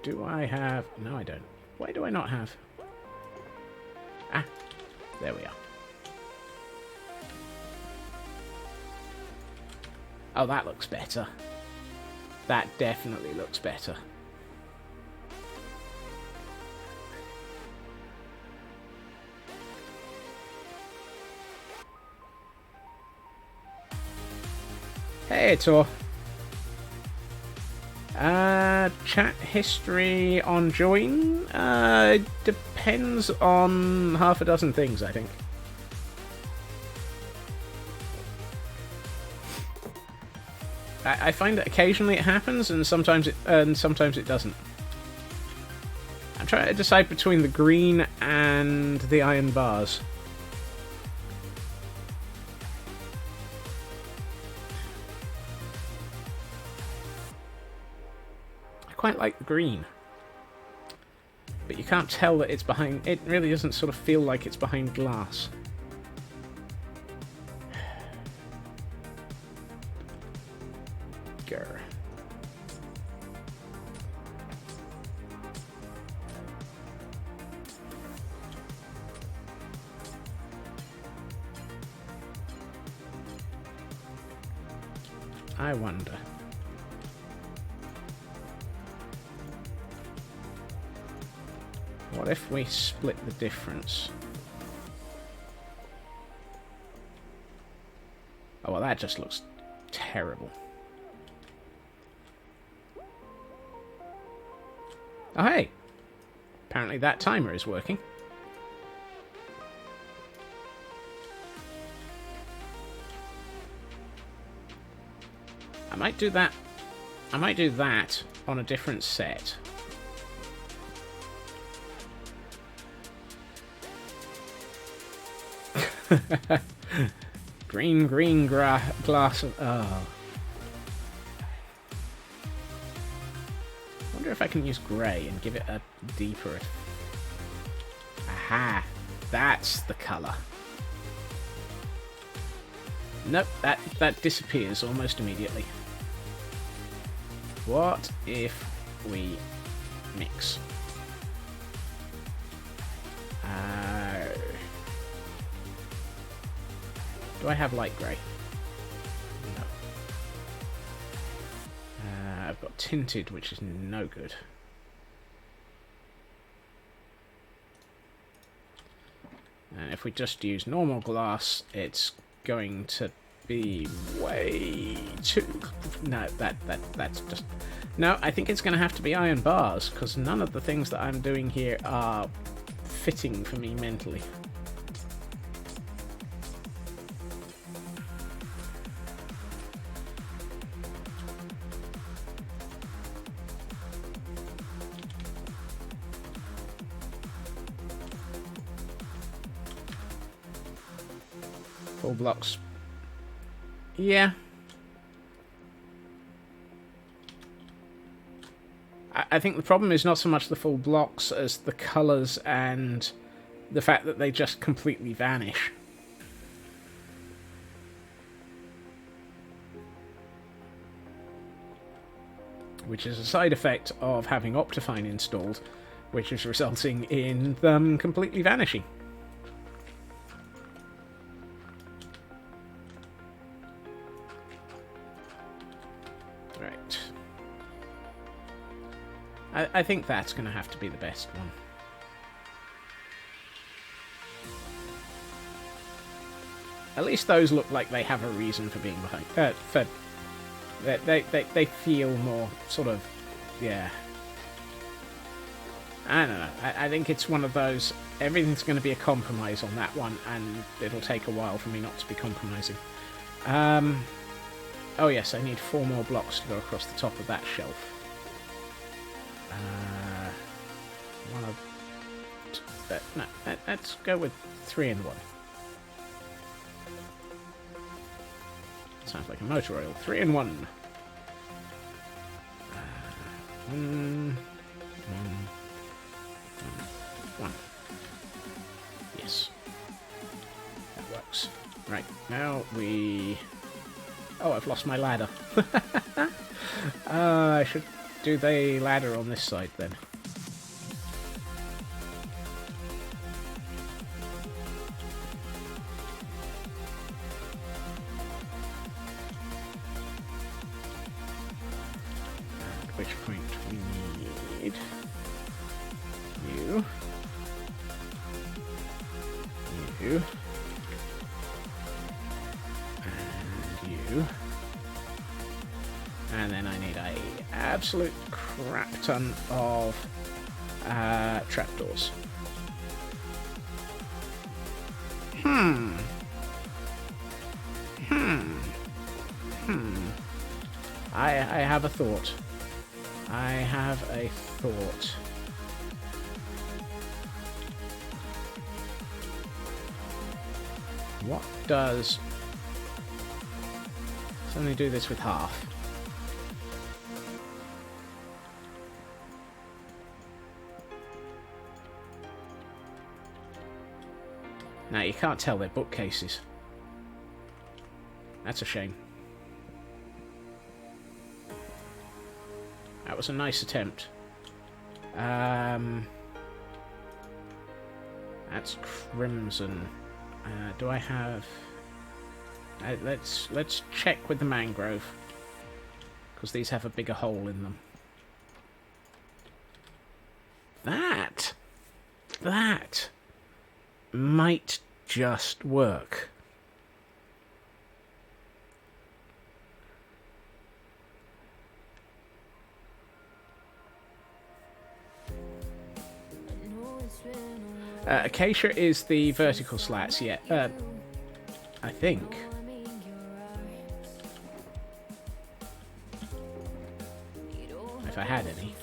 Do I have... No, I don't. Why do I not have... Ah, there we are. Oh, that looks better. That definitely looks better. Hey, Tor. Chat history on join? Depends on half a dozen things, I think. I find that occasionally it happens, and sometimes it doesn't. I'm trying to decide between the green and the iron bars. I quite like the green, but you can't tell that it's behind. It really doesn't sort of feel like it's behind glass. I wonder. What if we split the difference? Oh, well, that just looks terrible. Oh, hey! Apparently that timer is working. I might do that. I might do that on a different set. green glass of... Oh. I wonder if I can use grey and give it a deeper... Aha! That's the colour. Nope, that disappears almost immediately. What if we mix? Do I have light grey? No. I've got tinted, which is no good. And if we just use normal glass, it's going to be way too... No, that's just... No, I think it's going to have to be iron bars, because none of the things that I'm doing here are fitting for me mentally. Full blocks. Yeah. I think the problem is not so much the full blocks as the colours and the fact that they just completely vanish. Which is a side effect of having Optifine installed, which is resulting in them completely vanishing. I think that's going to have to be the best one. At least those look like they have a reason for being behind, for They feel more sort of, yeah. I don't know. I think it's one of those, everything's going to be a compromise on that one, and it'll take a while for me not to be compromising. Oh yes, I need 4 more blocks to go across the top of that shelf. No, let's go with 3 in 1. Sounds like a motor oil. 3 in 1. 1. Yes. That works. Right, now we... Oh, I've lost my ladder. I should do the ladder on this side then. At which point we need you. You. And you. And then I need a absolute crap ton of trapdoors. I have a thought. I have a thought. What does... Let's only do this with half. Now, you can't tell they're bookcases. That's a shame. That was a nice attempt. That's crimson. Do I have... let's check with the mangrove, because these have a bigger hole in them. That might just work. Acacia is the vertical slats, yeah. I think. If I had any.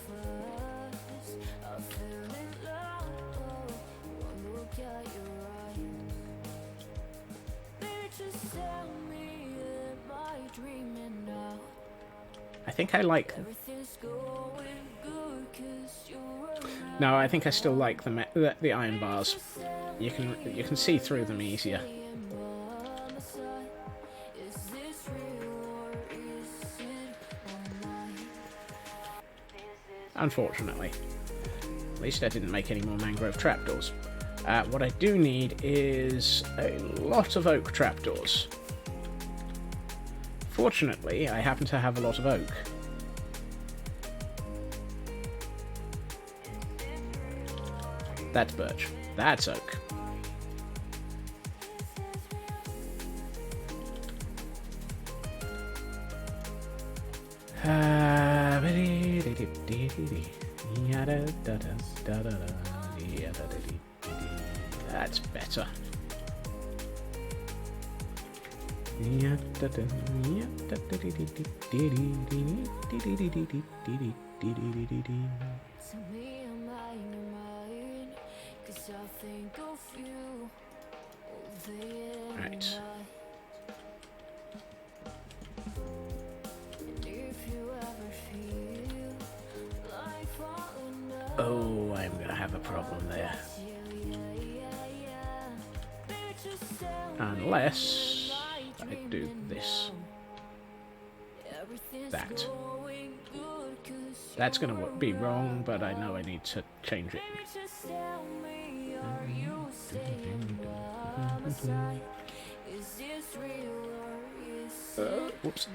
I think I like... No, I think I still like the iron bars. You can see through them easier. Unfortunately. At least I didn't make any more mangrove trapdoors. What I do need is a lot of oak trapdoors. Fortunately, I happen to have a lot of oak. That's birch. That's oak. That's better. Right. Oh, I'm gonna have a problem there. Unless I do this. That. That's gonna be wrong, but I know I need to change it. Whoops.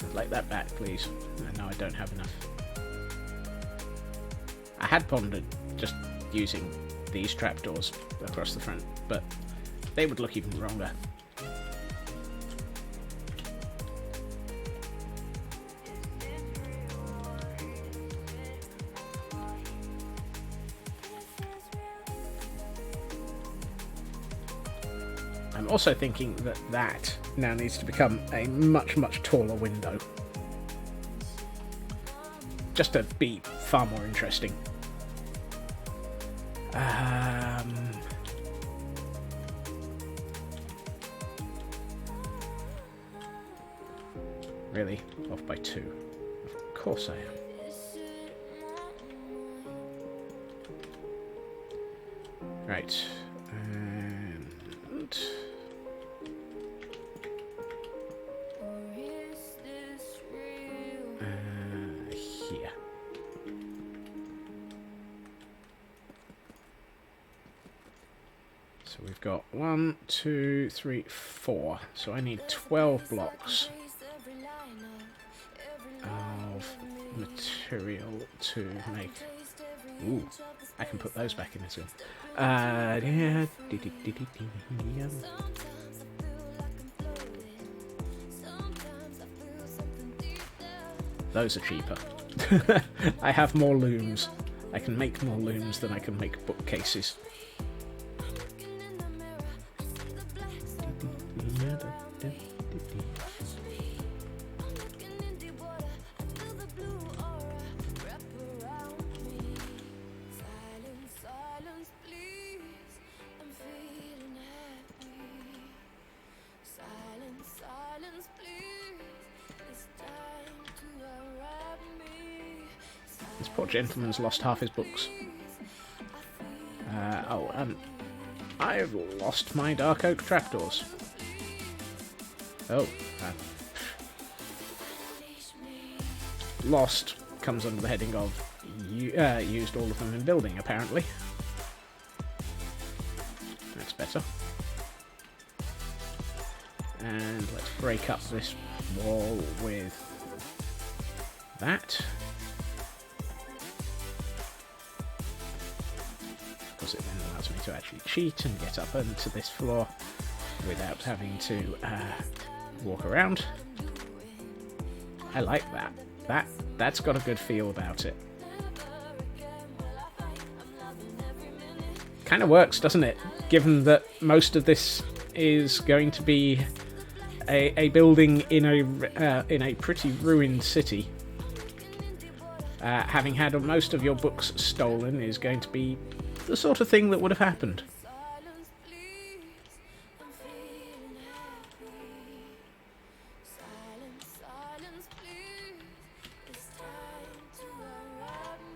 I'd like that back, please. I know I don't have enough. I had pondered just using these trapdoors across the front, but they would look even wronger. I'm also thinking that that now needs to become a much, much taller window. Just to be far more interesting. Really? Off by 2. Of course I am. Right. And... here. So we've got 1, 2, 3, 4. So I need 12 blocks of material to make. Ooh, I can put those back in as well. Those are cheaper. I have more looms. I can make more looms than I can make bookcases. This poor gentleman's lost half his books. I've lost my dark oak trapdoors. Oh. Lost comes under the heading of used all of them in building, apparently. That's better. And let's break up this wall with that. Because it then allows me to actually cheat and get up onto this floor without having to walk around. I like that. That's got a good feel about it. Kind of works, doesn't it? Given that most of this is going to be a building in a pretty ruined city. Having had most of your books stolen is going to be the sort of thing that would have happened.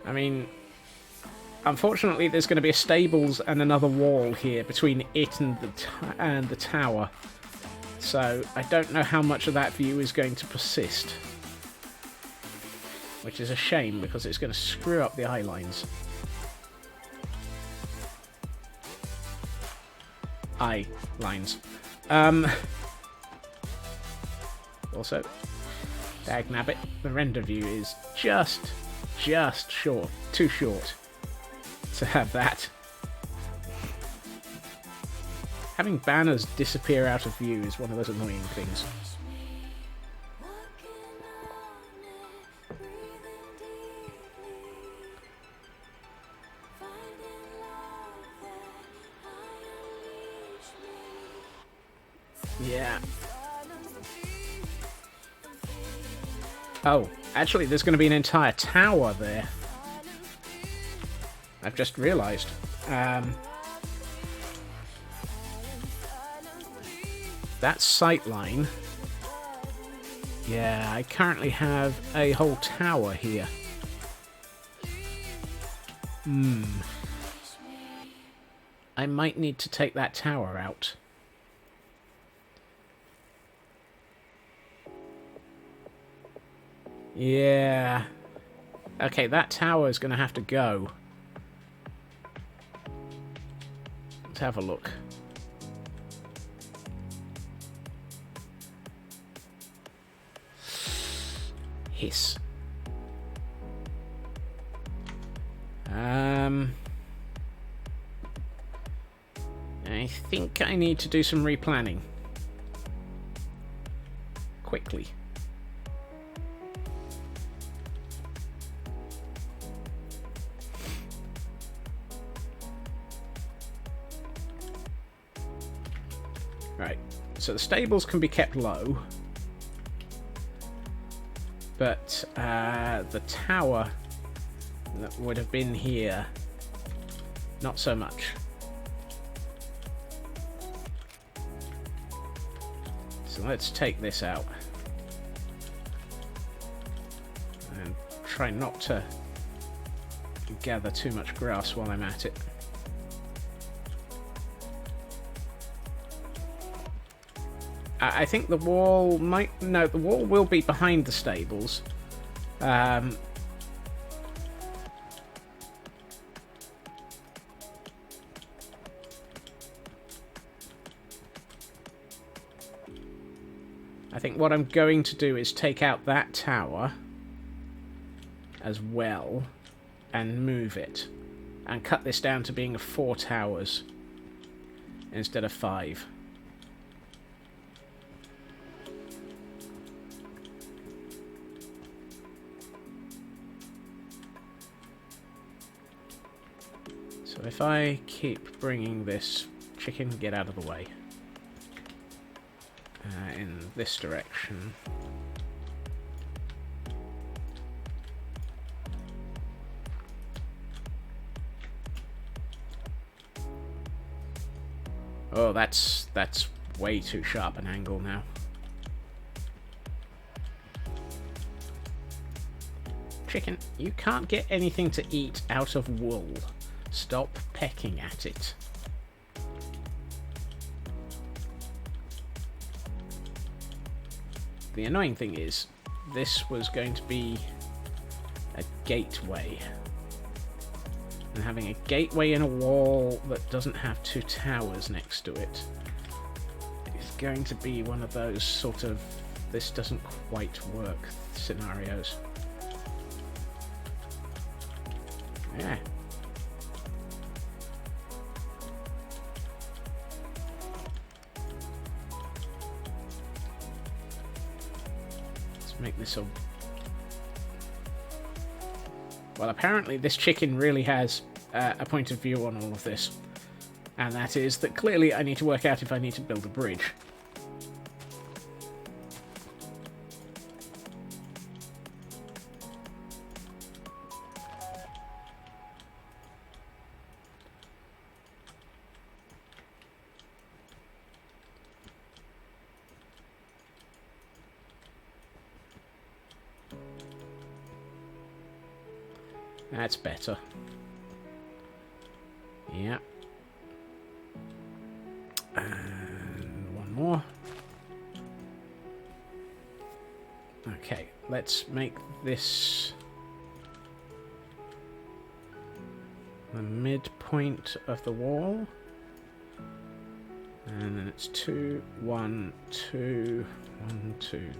I mean, unfortunately, there's going to be a stables and another wall here between it and the tower. So I don't know how much of that view is going to persist. Which is a shame, because it's going to screw up the eye lines. Eye lines. Also, dagnabbit, the render view is just short. Too short to have that. Having banners disappear out of view is one of those annoying things. Yeah. Oh, actually there's going to be an entire tower there. I've just realised. That sightline. Yeah, I currently have a whole tower here. I might need to take that tower out. Yeah. Okay, that tower is going to have to go. Let's have a look. Hiss. I think I need to do some replanning. Quickly. Right, so the stables can be kept low, but the tower that would have been here, not so much. So let's take this out and try not to gather too much grass while I'm at it. I think the wall might... No, the wall will be behind the stables. I think what I'm going to do is take out that tower as well and move it. And cut this down to being 4 towers instead of 5. So if I keep bringing this chicken, get out of the way. In this direction. Oh, that's way too sharp an angle now. Chicken, you can't get anything to eat out of wool. Stop pecking at it. The annoying thing is, this was going to be a gateway. And having a gateway in a wall that doesn't have 2 towers next to it is going to be one of those sort of this doesn't quite work scenarios. Yeah. Make this a... Well, apparently this chicken really has a point of view on all of this. And that is that clearly I need to work out if I need to build a bridge. That's better. Yeah. And one more. Okay, let's make this the midpoint of the wall. And then it's 2, 1, 2, 1, 2,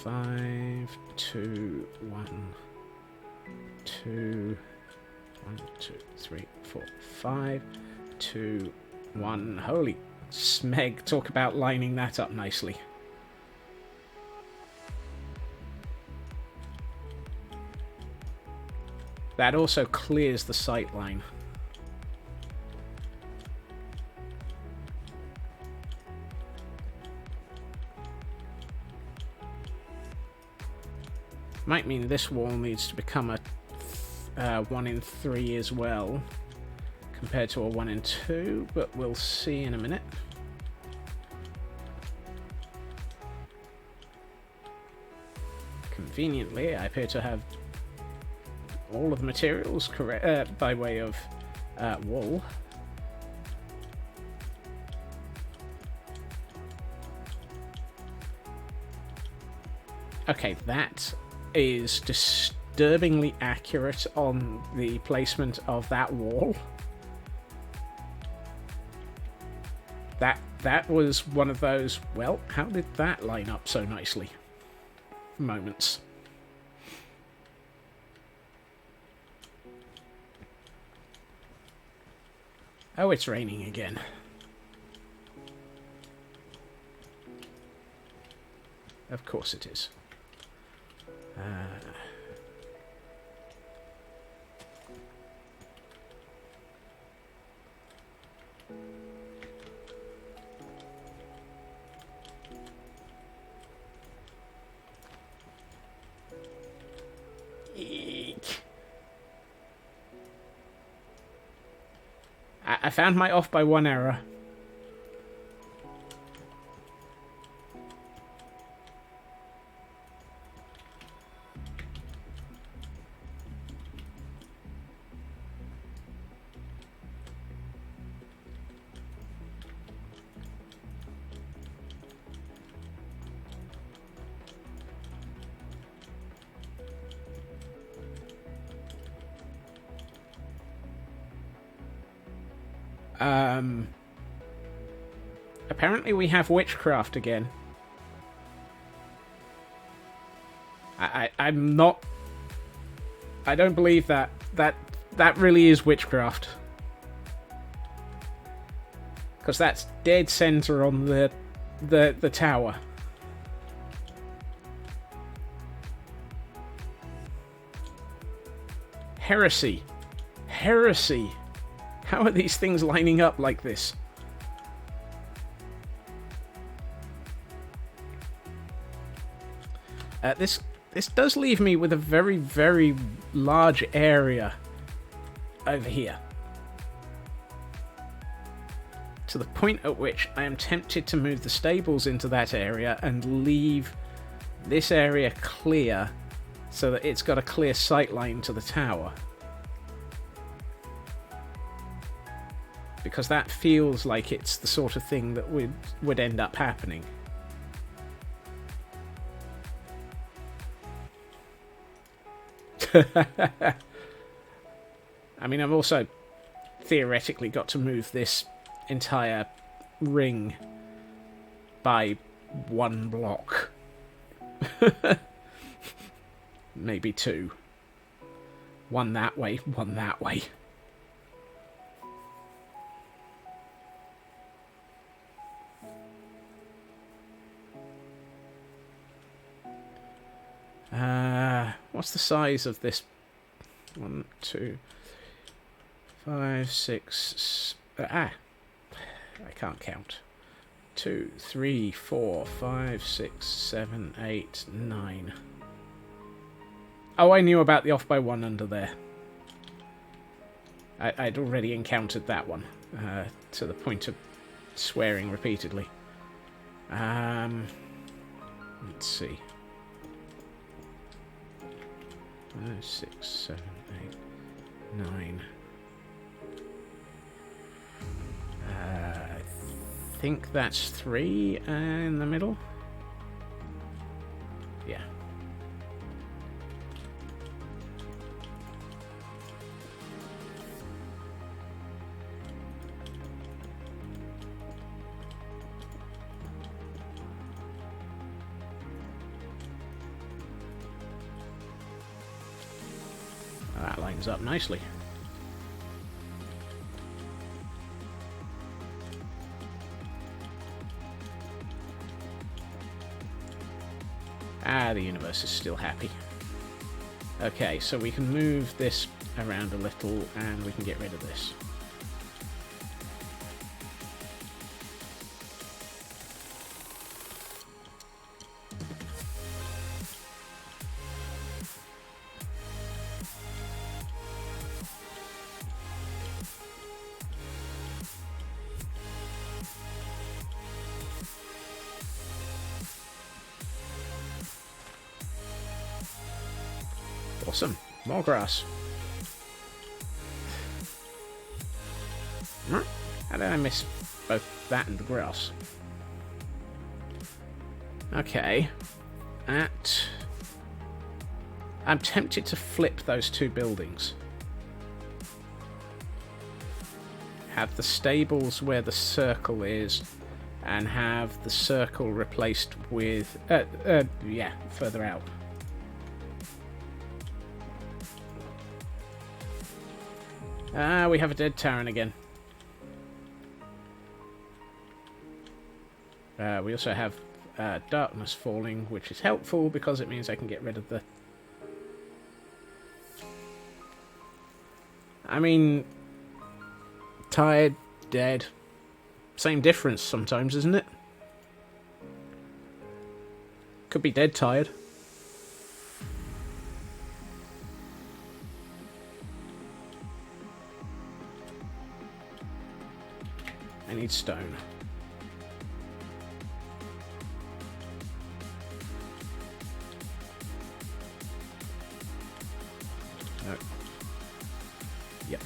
5, 2, 1, 2, 1, 2, 3, 4, 5, 2, 1. Holy smeg, talk about lining that up nicely. That also clears the sight line. Might mean this wall needs to become a 1 in 3 as well, compared to a 1 in 2, but we'll see in a minute. Conveniently, I appear to have all of the materials correct by way of wool. Okay, that is disturbingly accurate on the placement of that wall. That was one of those, well, how did that line up so nicely moments. Oh, it's raining again. Of course it is. I found my off by one error. Apparently we have witchcraft again. I'm not... I don't believe that. That really is witchcraft. Because that's dead center on the tower. Heresy. Heresy. How are these things lining up like this? This does leave me with a very, very large area over here. To the point at which I am tempted to move the stables into that area and leave this area clear so that it's got a clear sight line to the tower. Because that feels like it's the sort of thing that would end up happening. I mean, I've also theoretically got to move this entire ring by one block. Maybe two. One that way, one that way. What's the size of this? 1, 2, 5, 6. I can't count. 2, 3, 4, 5, 6, 7, 8, 9. Oh, I knew about the off by one under there. I'd already encountered that one, to the point of swearing repeatedly. Let's see. 5, 6, 7, 8, 9. I think that's 3 in the middle. Yeah. That lines up nicely. Ah, the universe is still happy. Okay, so we can move this around a little and we can get rid of this. Awesome. More grass. How did I miss both that and the grass? Okay. I'm tempted to flip those two buildings. Have the stables where the circle is, and have the circle replaced with... yeah, further out. We have a dead Terran again. We also have darkness falling, which is helpful because it means I can get rid of the... I mean... Tired, dead. Same difference sometimes, isn't it? Could be dead tired. I need stone. No. Yep.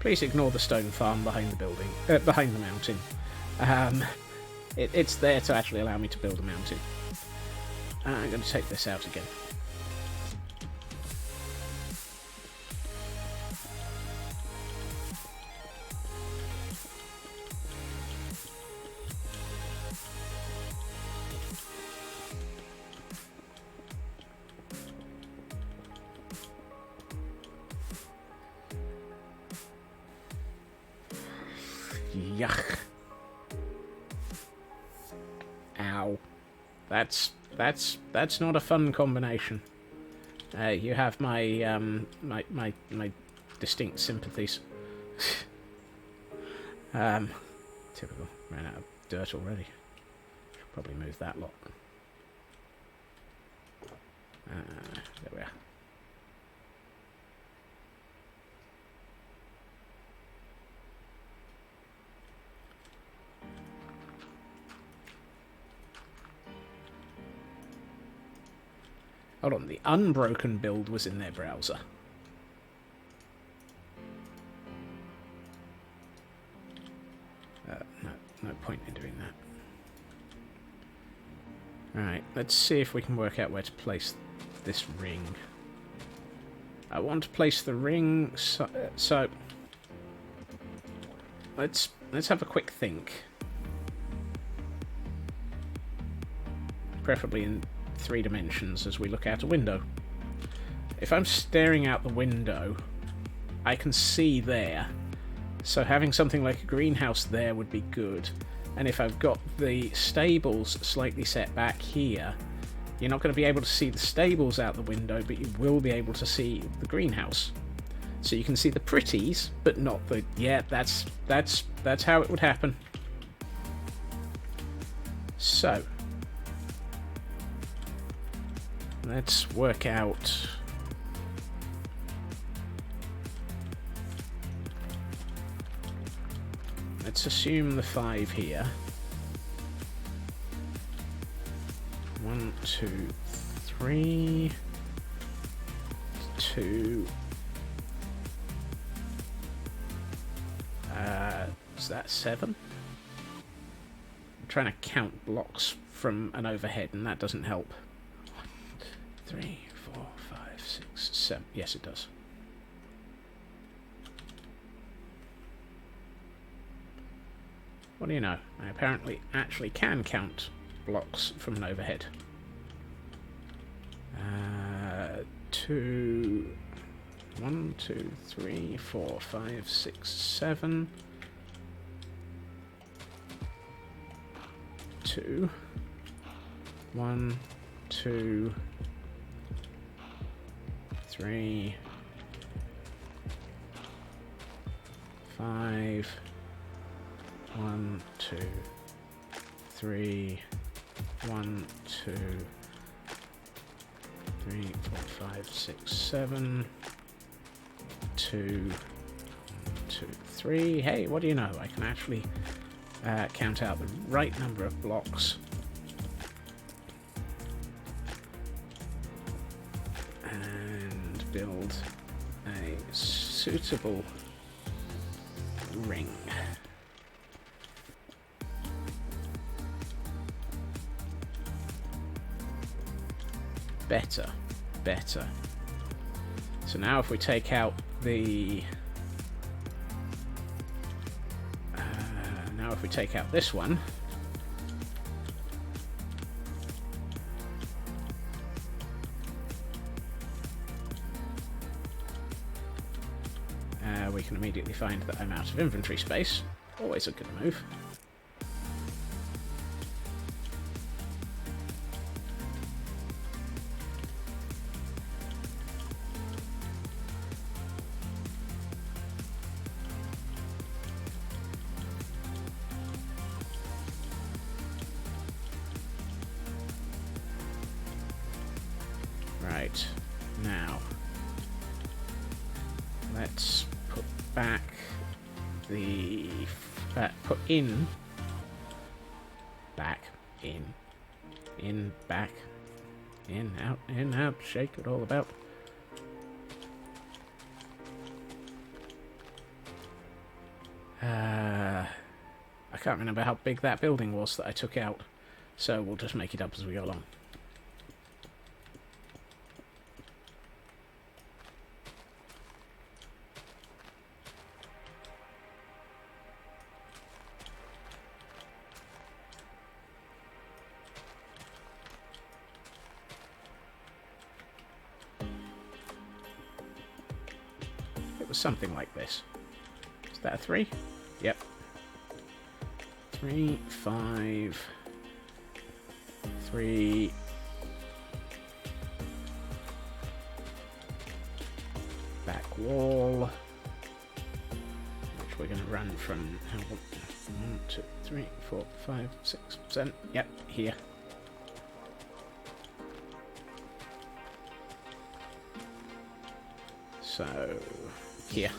Please ignore the stone farm behind the building, behind the mountain. It's there to actually allow me to build a mountain. I'm going to take this out again. Yuck. Ow. That's not a fun combination. You have my my distinct sympathies. Typical. Ran out of dirt already. Should probably move that lot. There we are. Hold on, the unbroken build was in their browser. No point in doing that. Alright, let's see if we can work out where to place this ring. I want to place the ring, so let's have a quick think. Preferably in 3 dimensions as we look out a window. If I'm staring out the window, I can see there. So having something like a greenhouse there would be good. And if I've got the stables slightly set back here, you're not going to be able to see the stables out the window, but you will be able to see the greenhouse. So you can see the pretties, but not the... Yeah, that's how it would happen. So... let's work out... let's assume the 5 here. 1, 2, 3... 2... is that 7? I'm trying to count blocks from an overhead, and that doesn't help. 3, 4, 5, 6, 7. Yes, it does. What do you know? I apparently actually can count blocks from an overhead. 2, 1, 2, 3, 4, 5, 6, 7. 2, 1, 2, 3, 5, 1, 2, 3, 1, 2, 3, 4, 5, 6, 7, 2, 2, 3. Hey, what do you know? I can actually count out the right number of blocks. And build a suitable ring. Better. So now if we take out the... now if we take out this one... we can immediately find that I'm out of inventory space. Always a good move. Right, now let's put back the put in, back, in, back, in, out, shake it all about. I can't remember how big that building was that I took out, so we'll just make it up as we go along. It was something like this. Is that a 3? Yep. 3, 5, 3. Back wall, which we're going to run from 1, 2, 3, 4, 5, 6, 7. Yep, here. So, here.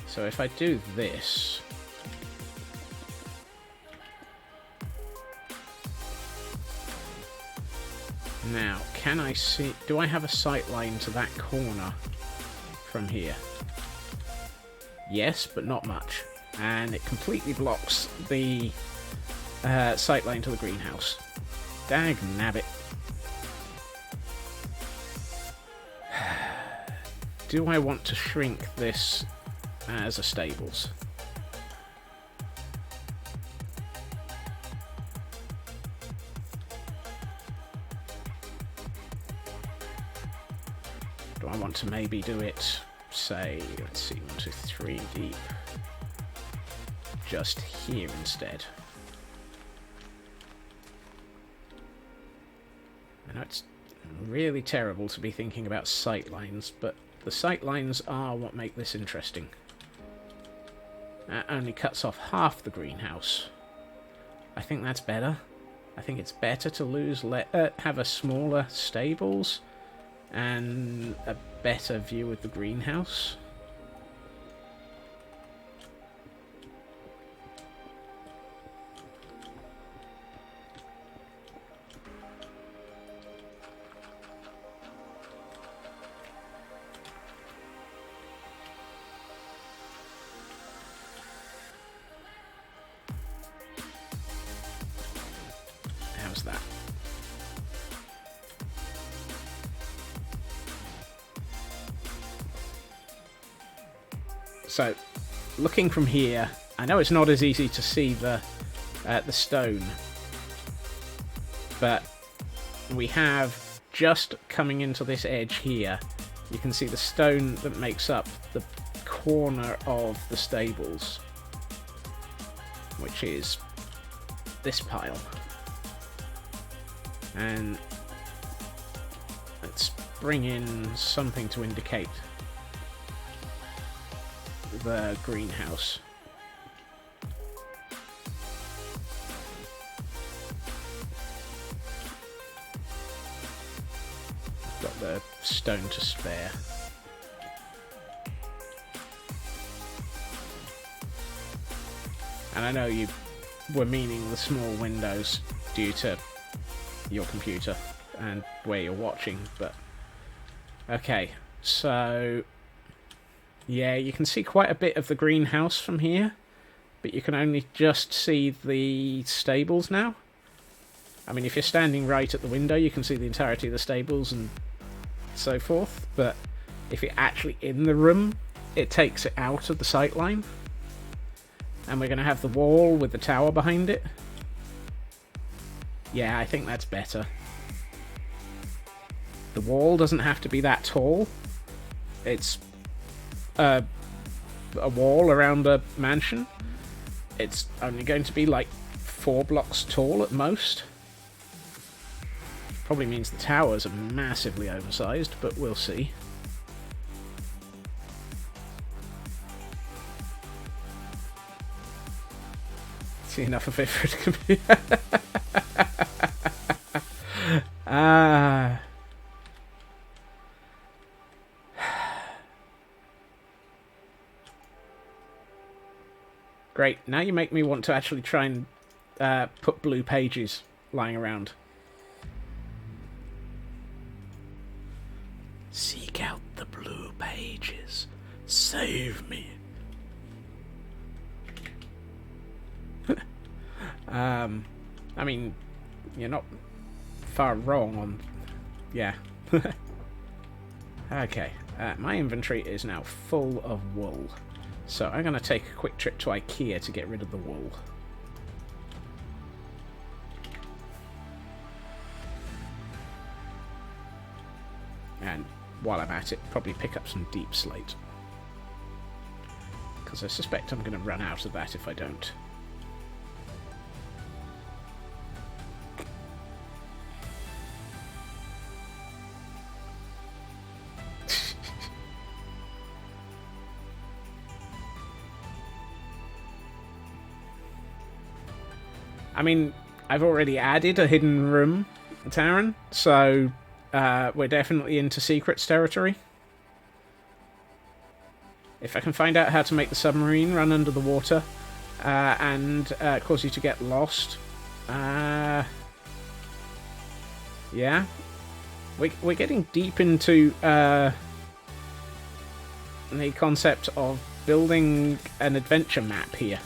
So if I do this, now can I see, do I have a sight line to that corner from here? Yes, but not much. And it completely blocks the sight line to the greenhouse. Dag nabbit. Do I want to shrink this as a stables? Do I want to maybe do it, say, let's see, 1, 2, 3 deep, just here instead? I know it's really terrible to be thinking about sight lines, but the sight lines are what make this interesting. That only cuts off half the greenhouse. I think that's better. I think it's better to have a smaller stables and a better view of the greenhouse. How's that? So, looking from here, I know it's not as easy to see the stone, but we have, just coming into this edge here, you can see the stone that makes up the corner of the stables, which is this pile. And let's bring in something to indicate the greenhouse. I've got the stone to spare. And I know you were meaning the small windows due to your computer and where you're watching, but okay, so yeah, you can see quite a bit of the greenhouse from here, but you can only just see the stables now. I mean, if you're standing right at the window, you can see the entirety of the stables and so forth, but if you're actually in the room, it takes it out of the sight line. And we're going to have the wall with the tower behind it. Yeah, I think that's better. The wall doesn't have to be that tall. It's a wall around a mansion. It's only going to be like 4 blocks tall at most. Probably means the towers are massively oversized, but we'll see. See enough of it for it to be. Ah. Great. Now you make me want to actually try and put blue pages lying around. Seek out the blue pages. Save me. I mean, you're not far wrong on... Yeah. Okay. My inventory is now full of wool. So I'm going to take a quick trip to IKEA to get rid of the wool. And while I'm at it, probably pick up some deep slate. Because I suspect I'm going to run out of that if I don't. I mean, I've already added a hidden room, Taryn, so we're definitely into secrets territory. If I can find out how to make the submarine run under the water and cause you to get lost, yeah, we're getting deep into the concept of building an adventure map here.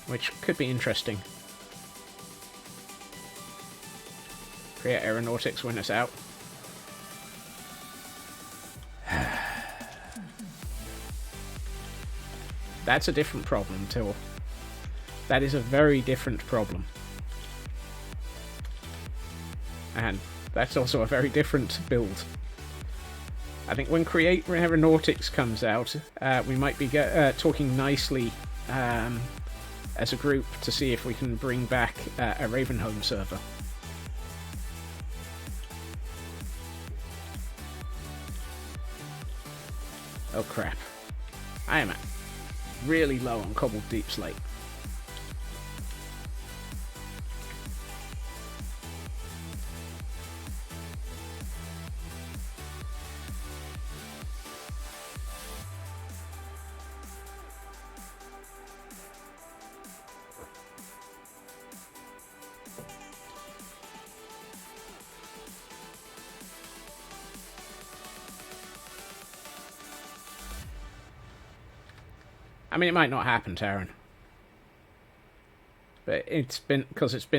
Which could be interesting. Create aeronautics when it's out. That's a different problem, too. That is a very different problem. And that's also a very different build. I think when Create Aeronautics comes out, we might be talking nicely as a group to see if we can bring back a Ravenholm server. Oh crap. I am really low on cobbled deep slate. I mean, it might not happen, Taryn. But it's been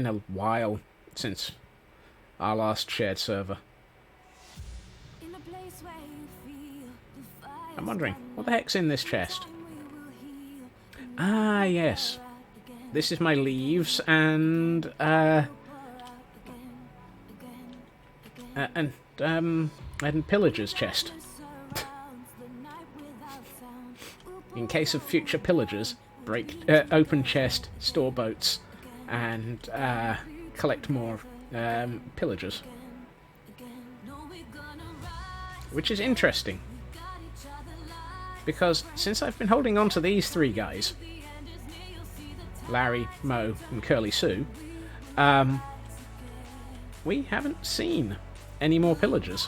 a while since our last shared server. I'm wondering, what the heck's in this chest? Ah, yes. This is my leaves and pillager's chest. In case of future pillagers, open chest, store boats, and collect more pillagers. Which is interesting. Because since I've been holding on to these three guys, Larry, Mo, and Curly Sue, we haven't seen any more pillagers.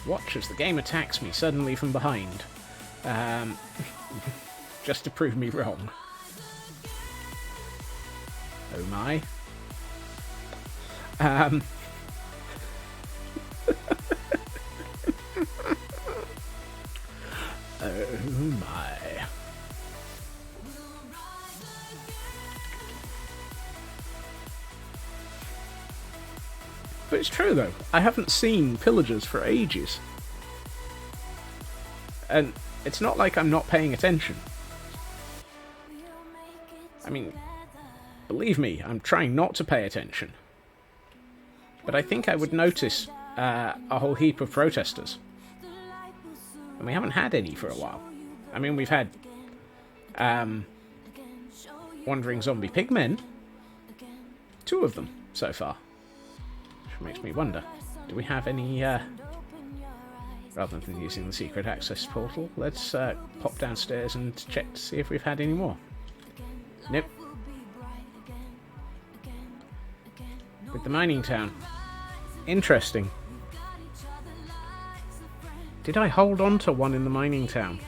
Watch as the game attacks me suddenly from behind. Just to prove me wrong. Oh my. Oh my. But it's true though, I haven't seen pillagers for ages. And it's not like I'm not paying attention. I mean, believe me, I'm trying not to pay attention. But I think I would notice a whole heap of protesters. And we haven't had any for a while. I mean, we've had wandering zombie pigmen. 2 of them so far. Which makes me wonder. Do we have any, rather than using the secret access portal, let's pop downstairs and check to see if we've had any more. Nope. With the mining town. Interesting. Did I hold on to one in the mining town?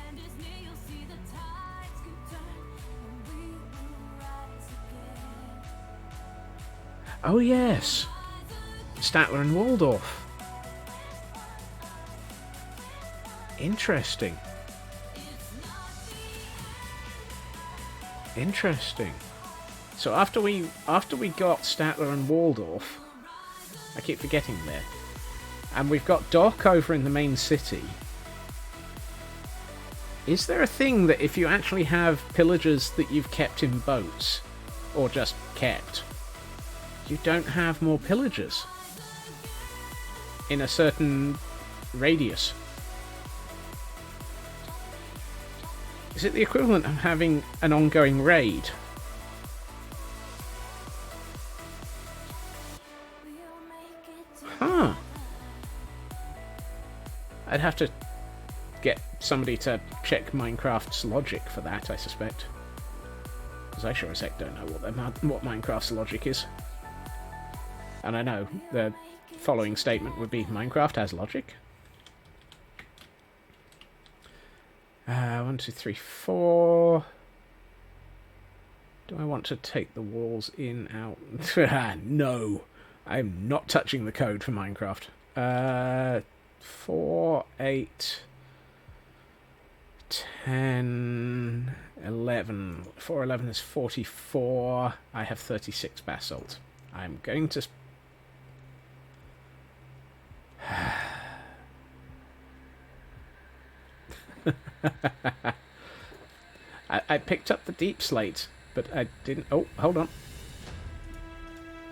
Oh yes! Statler and Waldorf. Interesting. Interesting. So after we got Statler and Waldorf, I keep forgetting there, and we've got Doc over in the main city. Is there a thing that if you actually have pillagers that you've kept in boats, or just kept, you don't have more pillagers in a certain radius? Is it the equivalent of having an ongoing raid? Huh. I'd have to get somebody to check Minecraft's logic for that, I suspect. Because I sure as heck don't know what Minecraft's logic is. And I know the following statement would be, Minecraft has logic. 1, 2, 3, 4. Do I want to take the walls in, out? No! I'm not touching the code for Minecraft. 4, 8, 10, 11. 4, 11 is 44. I have 36 basalt. I'm going to... I picked up the deep slate, but I didn't... Oh, hold on.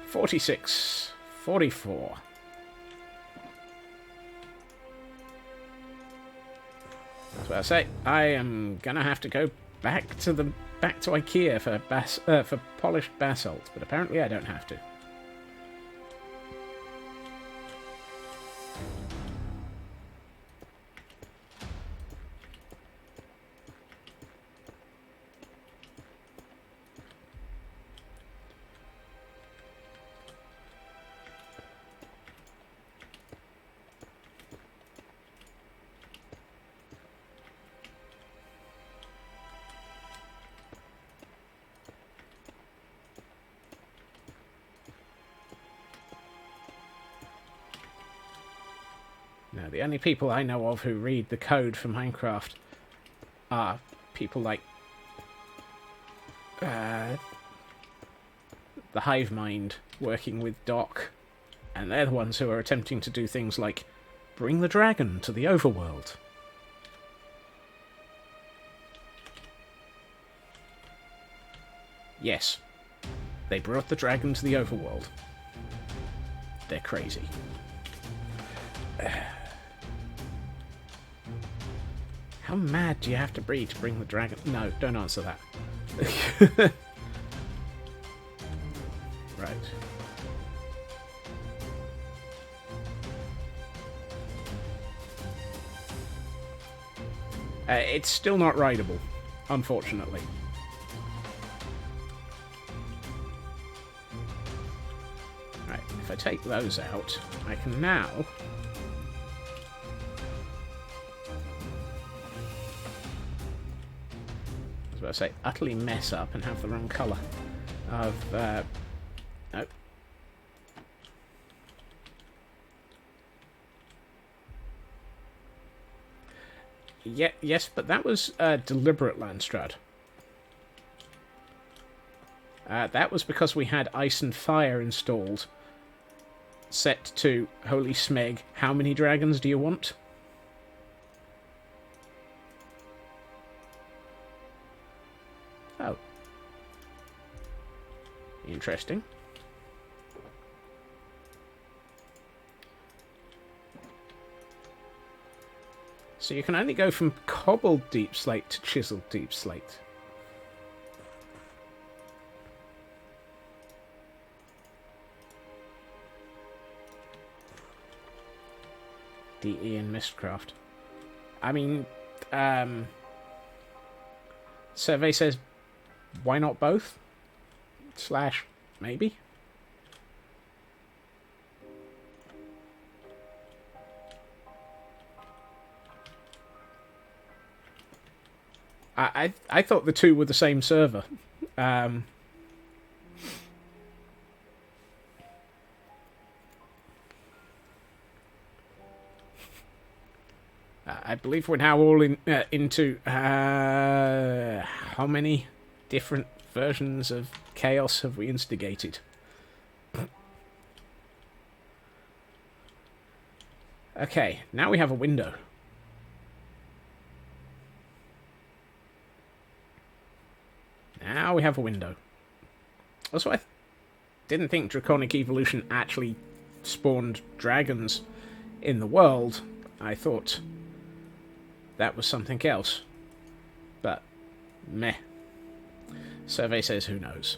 46. 44. That's what I say. I am gonna have to go back to IKEA for polished basalt, but apparently I don't have to. No, the only people I know of who read the code for Minecraft are people like the Hive Mind working with Doc, and they're the ones who are attempting to do things like bring the dragon to the overworld. Yes, they brought the dragon to the overworld. They're crazy. How mad do you have to be to bring the dragon? No, don't answer that. Right. It's still not rideable, unfortunately. Right, if I take those out, I can now... I say, utterly mess up and have the wrong colour of... no. Yeah, yes, but that was deliberate Landstrad. That was because we had Ice and Fire installed, set to Holy Smeg. How many dragons do you want? Oh. Interesting. So you can only go from cobbled deep slate to chiseled deep slate. DE and Mistcraft. I mean, survey says, why not both? / maybe? I thought the two were the same server. I believe we're now all into how many different versions of chaos have we instigated? Okay, now we have a window. Now we have a window. Also, I didn't think Draconic Evolution actually spawned dragons in the world. I thought that was something else. But, meh. Survey says who knows.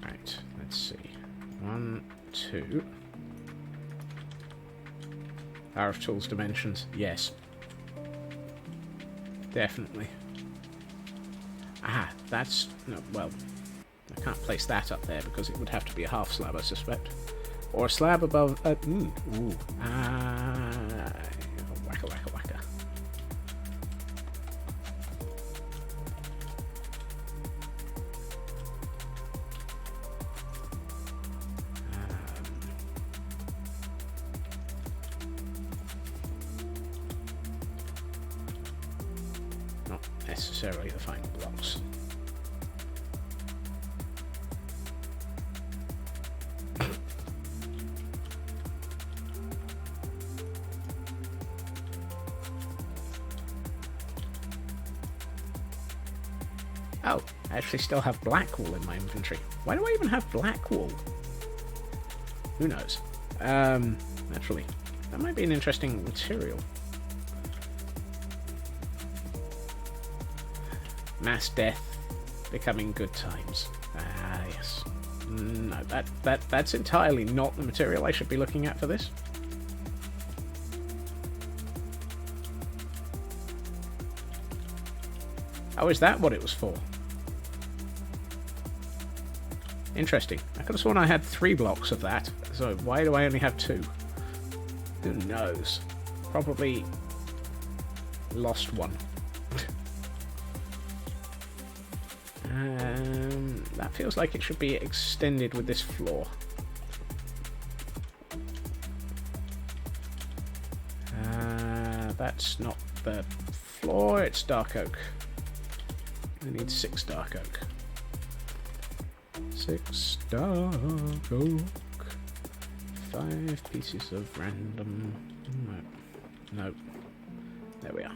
Right, let's see. 1, 2... Power of Tools dimensions, yes. Definitely. Ah, that's... No, well, I can't place that up there because it would have to be a half slab, I suspect. Or a slab above... ooh. Wacka, wacka, wacka. Necessarily the final blocks. Oh, I actually still have black wool in my inventory. Why do I even have black wool? Who knows? Actually, that might be an interesting material. Mass death becoming good times. Ah, yes. No, that's entirely not the material I should be looking at for this. Oh, is that what it was for? Interesting. I could have sworn I had 3 blocks of that, so why do I only have 2? Who knows? Probably lost one. That feels like it should be extended with this floor. That's not the floor, it's dark oak. I need 6 dark oak. 6 dark oak. 5 pieces of random... No. There we are.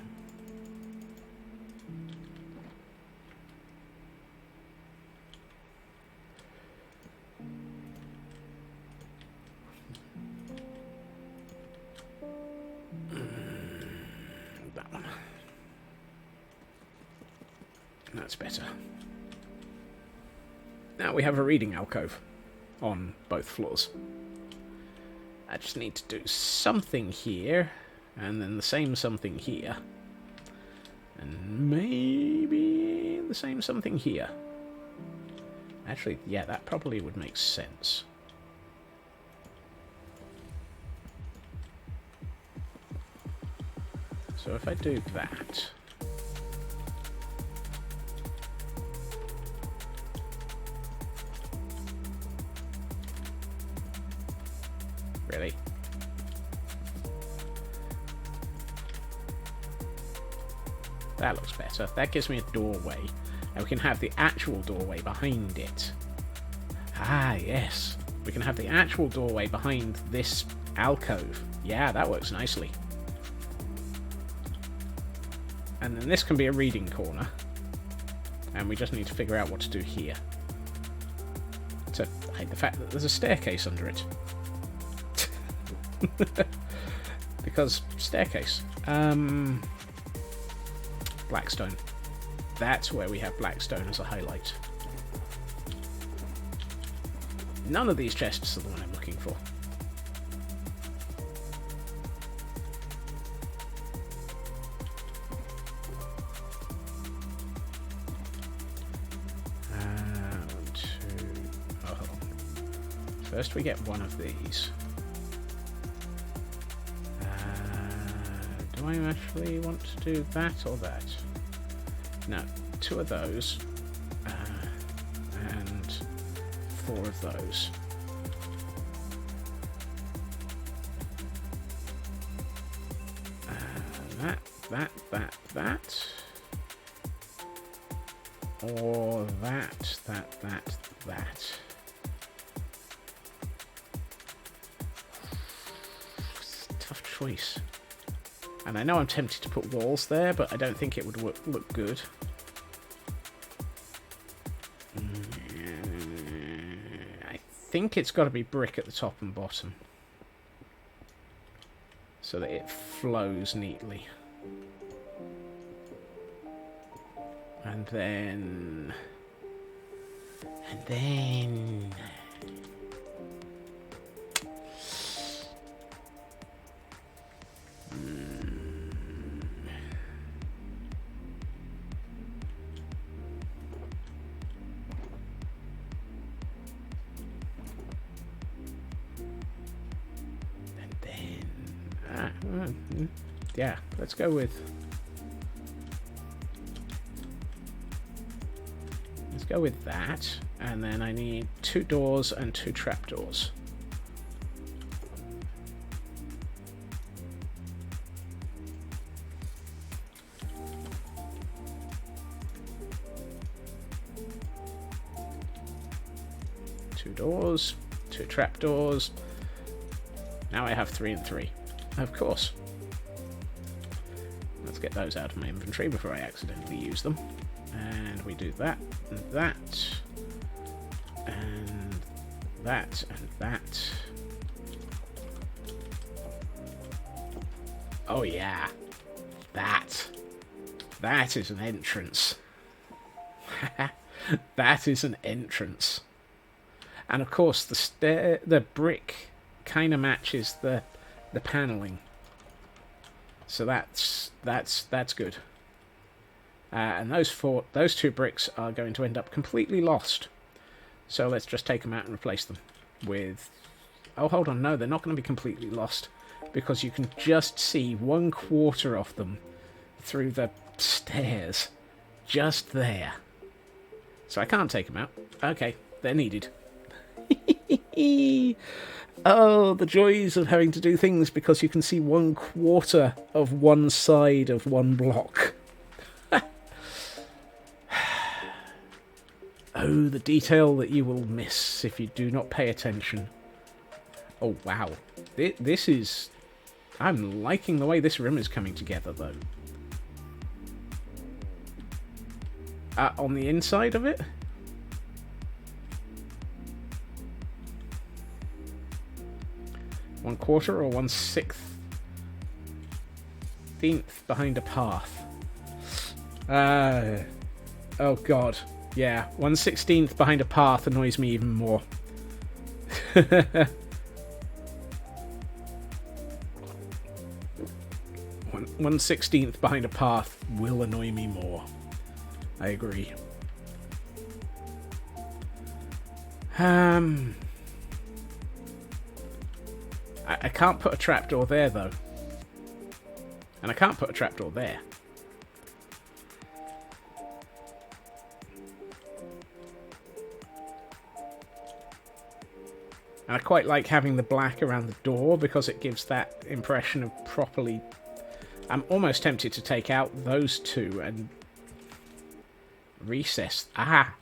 That one. That's better. Now we have a reading alcove on both floors. I just need to do something here, and then the same something here. And maybe the same something here. Actually, yeah, that probably would make sense. So if I do that... Really? That looks better. That gives me a doorway. And we can have the actual doorway behind it. Ah, yes. We can have the actual doorway behind this alcove. Yeah, that works nicely. And then this can be a reading corner. And we just need to figure out what to do here. To hide the fact that there's a staircase under it. Because staircase. Blackstone. That's where we have Blackstone as a highlight. None of these chests are the one I'm looking for. First we get one of these. Do I actually want to do that or that? No, 2 of those. And 4 of those. That. Or that. Tough choice. And I know I'm tempted to put walls there, but I don't think it would look good. I think it's got to be brick at the top and bottom, so that it flows neatly. And then... yeah, let's go with that, and then I need 2 doors and 2 trapdoors. Two doors, 2 trapdoors. Now I have 3 and 3. Of course. Let's get those out of my inventory before I accidentally use them. And we do that, and that, and that, and that. Oh yeah, that is an entrance. That is an entrance. And of course the brick kind of matches the paneling. So that's good. And those 2 bricks are going to end up completely lost. So let's just take them out and replace them with... Oh, hold on, no, they're not going to be completely lost, because you can just see 1/4 of them through the stairs. Just there. So I can't take them out. Okay, they're needed. Oh, the joys of having to do things because you can see 1/4 of one side of one block. Oh, the detail that you will miss if you do not pay attention. Oh, wow. This is... I'm liking the way this room is coming together, though. On the inside of it? One quarter or 1/16th behind a path. Oh god. Yeah, 1/16th behind a path annoys me even more. 1/16th behind a path will annoy me more. I agree. I can't put a trapdoor there, though. And I can't put a trapdoor there. And I quite like having the black around the door because it gives that impression of properly... I'm almost tempted to take out those 2 and recess... Ah!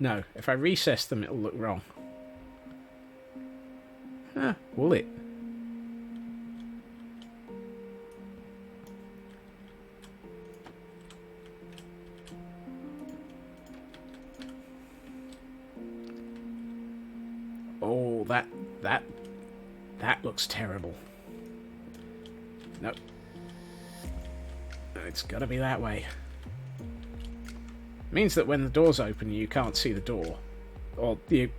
No, if I recess them, it'll look wrong. Ah, will it? Oh, that That looks terrible. Nope. It's got to be that way. Means that when the doors open, you can't see the door. Or the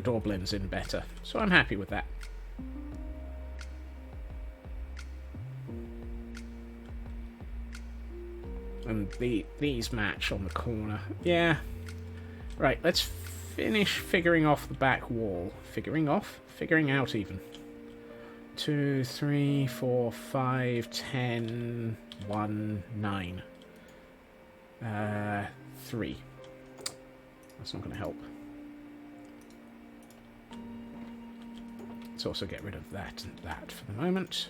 door blends in better. So I'm happy with that. And these match on the corner. Yeah. Right, let's finish figuring off the back wall. Figuring out even. 2, 3, 4, 5, 10, 1, 9. 3. That's not going to help. Let's also get rid of that and that for the moment.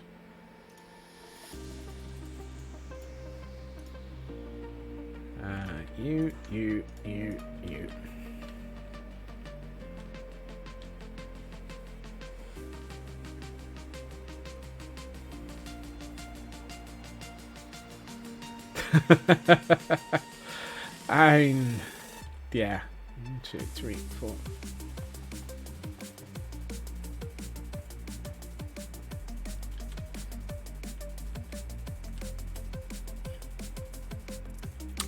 You. Yeah. 1, 2, 3, 4.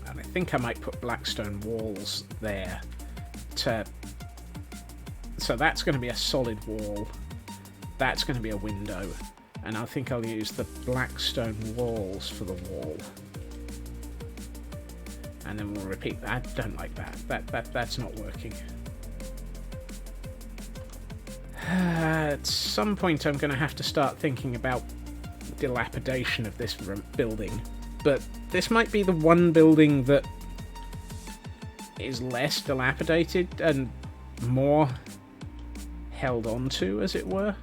And I think I might put blackstone walls there so that's going to be a solid wall. That's going to be a window. And I think I'll use the blackstone walls for the wall. And then we'll repeat that. I don't like that. That's not working. At some point I'm going to have to start thinking about dilapidation of this building. But this might be the one building that is less dilapidated and more held on to, as it were.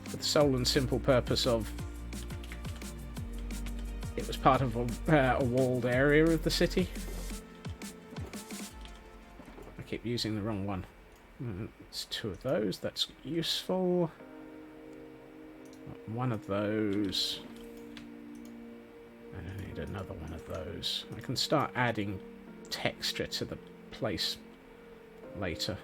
For the sole and simple purpose of it was part of a walled area of the city. I keep using the wrong one. It's 2 of those. That's useful. One of those. And I need another one of those. I can start adding texture to the place later.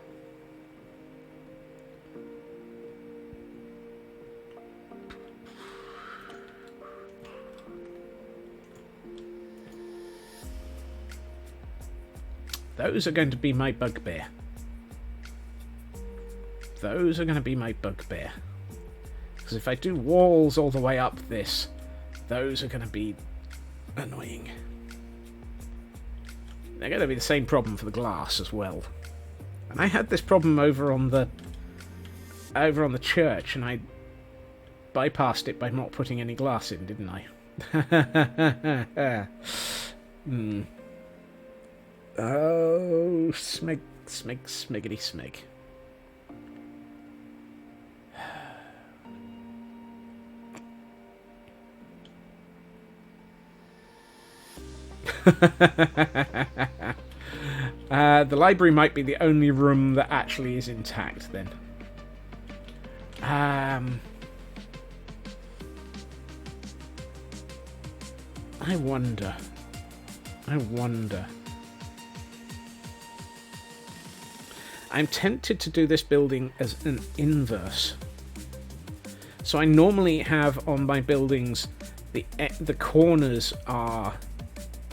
Those are going to be my bugbear. Those are going to be my bugbear. Because if I do walls all the way up this, those are going to be annoying. They're going to be the same problem for the glass as well. And I had this problem over on the church, and I bypassed it by not putting any glass in, didn't I? Oh, smig, smiggity smig. The library might be the only room that actually is intact then. I wonder. I'm tempted to do this building as an inverse. So I normally have on my buildings the corners are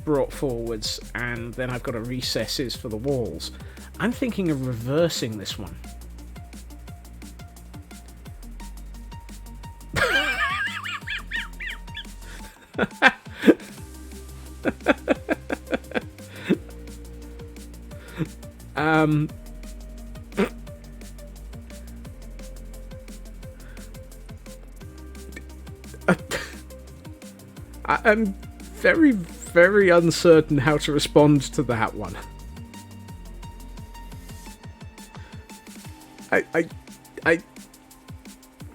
brought forwards, and then I've got a recesses for the walls. I'm thinking of reversing this one. I'm very, very uncertain how to respond to that one. I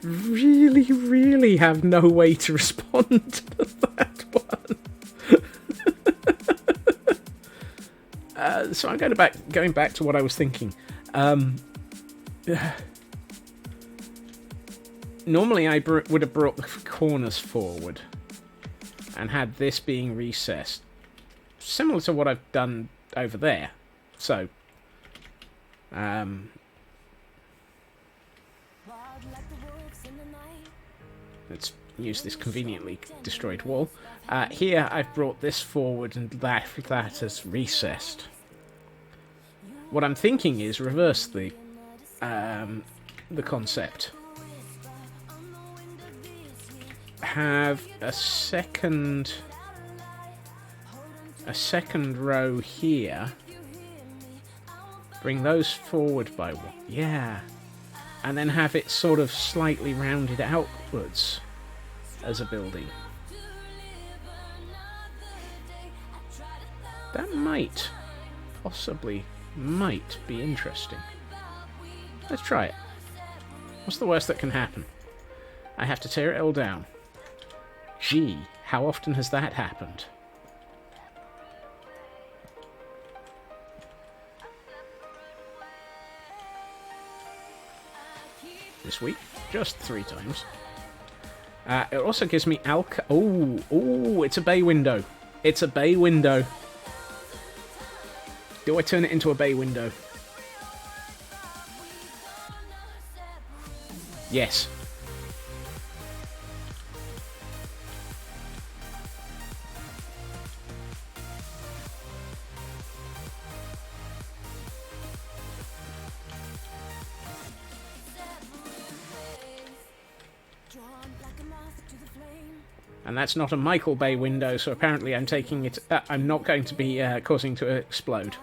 really, really have no way to respond to that one. So I'm going back to what I was thinking. Normally I would have brought the corners forward and had this being recessed. similar to what I've done over there. So, let's use this conveniently destroyed wall. Here I've brought this forward and that has recessed. What I'm thinking is reverse the concept. Have a second row here. Bring those forward by one. Yeah. And then have it sort of slightly rounded outwards as a building. That might be interesting. Let's try it. What's the worst that can happen? I have to tear it all down. Gee, how often has that happened? This week, just 3 times. It also gives me Oh, it's a bay window. It's a bay window. Do I turn it into a bay window? Yes. And that's not a Michael Bay window, so apparently I'm taking it... I'm not going to be causing it to explode.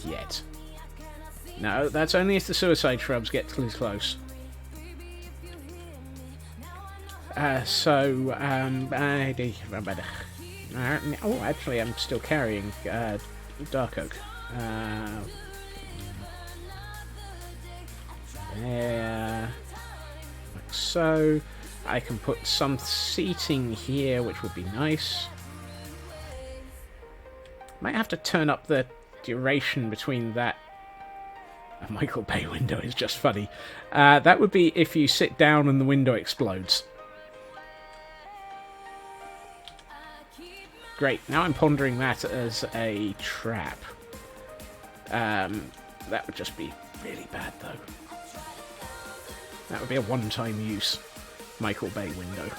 Yet. No, that's only if the suicide shrubs get too close. Oh, actually, I'm still carrying dark oak. There, like so. I can put some seating here, which would be nice. Might have to turn up the duration between that. A Michael Bay window is just funny. That would be if you sit down and the window explodes. Great, now I'm pondering that as a trap. That would just be really bad, though. That would be a one-time use Michael Bay window.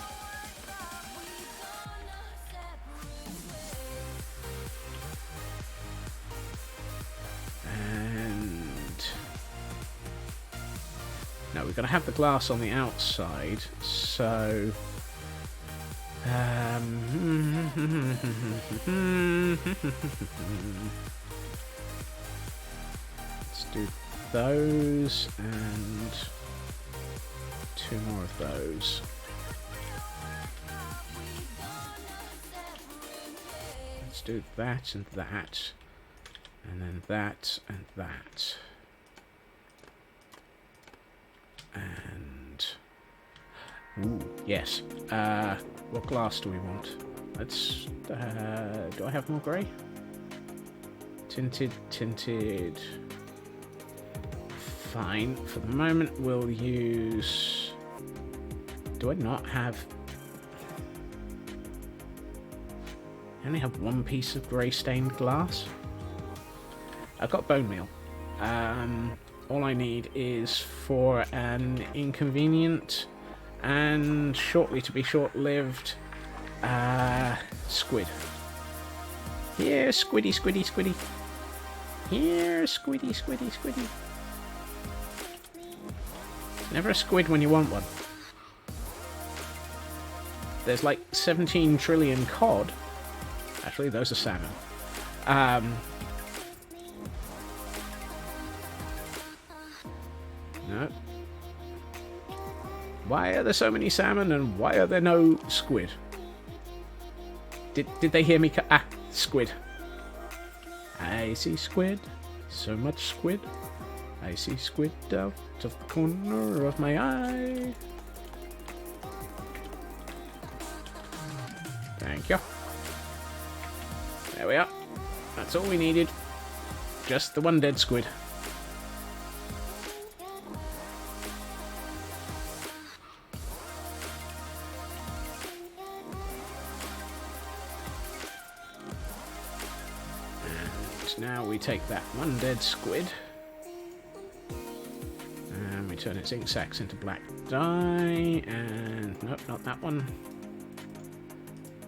And... no, we've got to have the glass on the outside, so... let's do those and 2 more of those. Let's do that and that, and then that and that, and ooh, yes. What glass do we want? Let's... do I have more grey? Tinted. Fine. For the moment, we'll use... do I not have... I only have 1 piece of grey stained glass. I've got bone meal. All I need is for an inconvenient... and shortly to be short-lived, squid. Here, squiddy. Here, squiddy. Never a squid when you want one. There's like 17 trillion cod. Actually, those are salmon. No. Why are there so many salmon and why are there no squid? Did they hear me? Squid. I see squid. So much squid. I see squid out of the corner of my eye. Thank you. There we are. That's all we needed. Just the one dead squid. we take that one dead squid and we turn its ink sacs into black dye, and nope, not that one.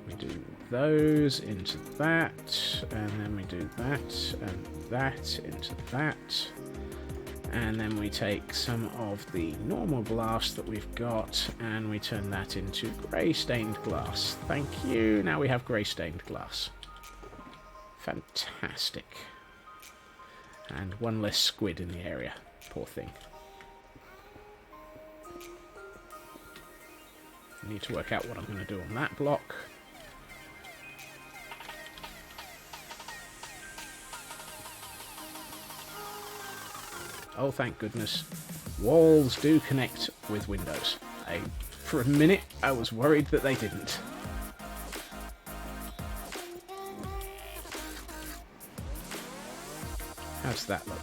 We do those into that, and then we do that and that into that. And then we take some of the normal glass that we've got and we turn that into grey stained glass. Thank you. Now we have grey stained glass. Fantastic. And one less squid in the area. Poor thing. I need to work out what I'm going to do on that block. Oh, thank goodness. Walls do connect with windows. For a minute, I was worried that they didn't. How does that look?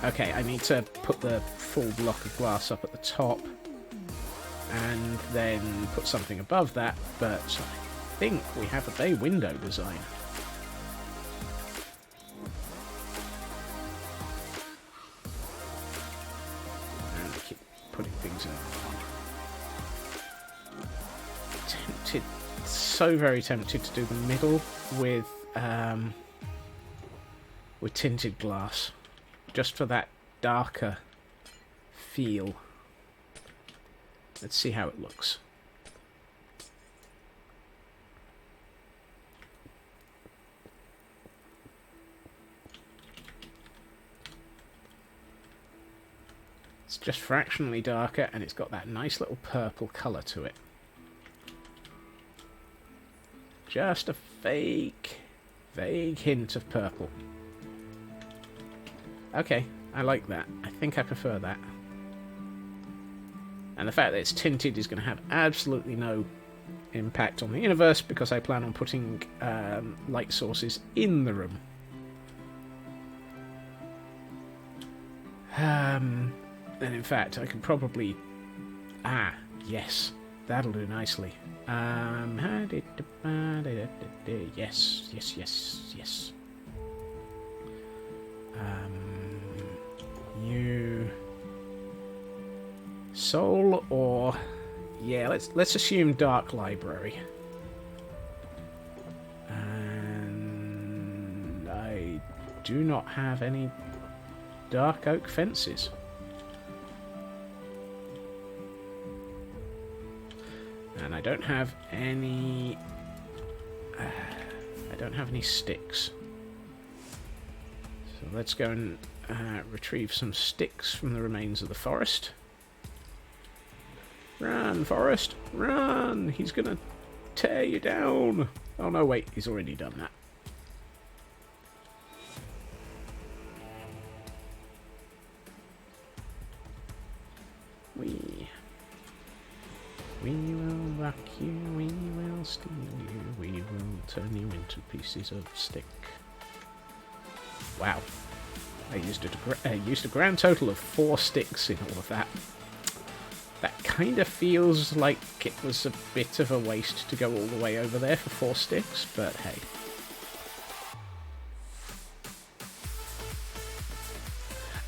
Okay, I need to put the full block of glass up at the top and then put something above that, but I think we have a bay window design. Putting things in. Tempted, so very tempted to do the middle with tinted glass, just for that darker feel. Let's see how it looks. It's just fractionally darker, and it's got that nice little purple colour to it. Just a vague hint of purple. Okay, I like that. I think I prefer that. And the fact that it's tinted is going to have absolutely no impact on the universe, because I plan on putting light sources in the room. And in fact, I could probably... Ah, yes. That'll do nicely. Yes. You... Soul or... Yeah, let's assume Dark Library. And I do not have any dark oak fences. And I don't have any... I don't have any sticks. So let's go and retrieve some sticks from the remains of the forest. Run, forest! Run! He's gonna tear you down! Oh no, wait, he's already done that. We will rock you, we will steal you, we will turn you into pieces of stick. Wow. I used a grand total of 4 sticks in all of that. That kind of feels like it was a bit of a waste to go all the way over there for 4 sticks, but hey.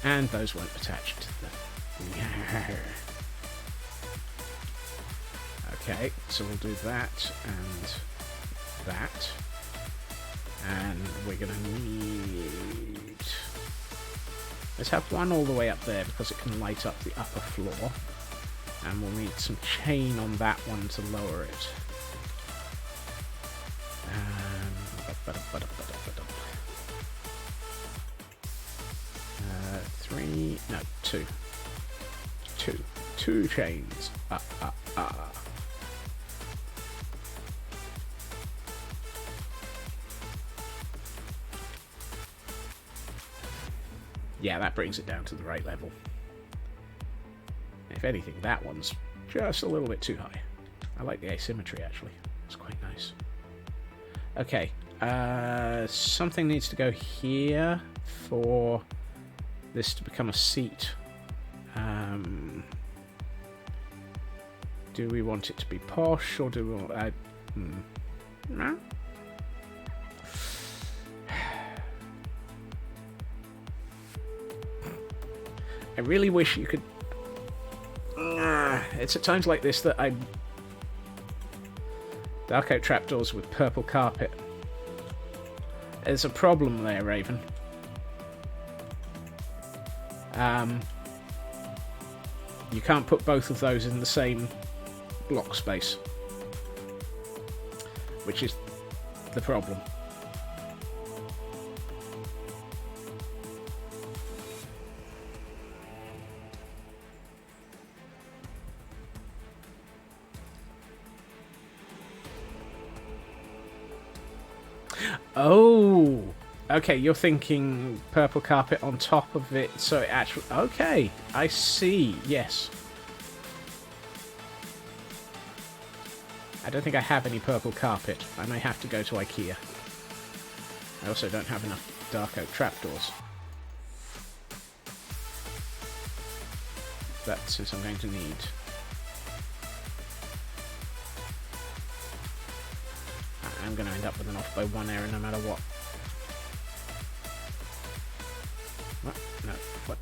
And those weren't attached to the... Okay, so we'll do that and that. And we're going to need... Let's have one all the way up there because it can light up the upper floor. And we'll need some chain on that one to lower it. 3... No, 2. 2 chains. Yeah, that brings it down to the right level. If anything, that one's just a little bit too high. I like the asymmetry, actually. It's quite nice. Okay, something needs to go here for this to become a seat. Do we want it to be posh, or do we want... No? I really wish you could... It's at times like this that I... Dark oak trapdoors with purple carpet. There's a problem there, Raven. You can't put both of those in the same block space, which is the problem. Oh, okay, you're thinking purple carpet on top of it, so it actually... Okay, I see, yes. I don't think I have any purple carpet. I may have to go to IKEA. I also don't have enough dark oak trapdoors. But since I'm going to need... I'm going to end up with an off by one error no matter what. What? No, what?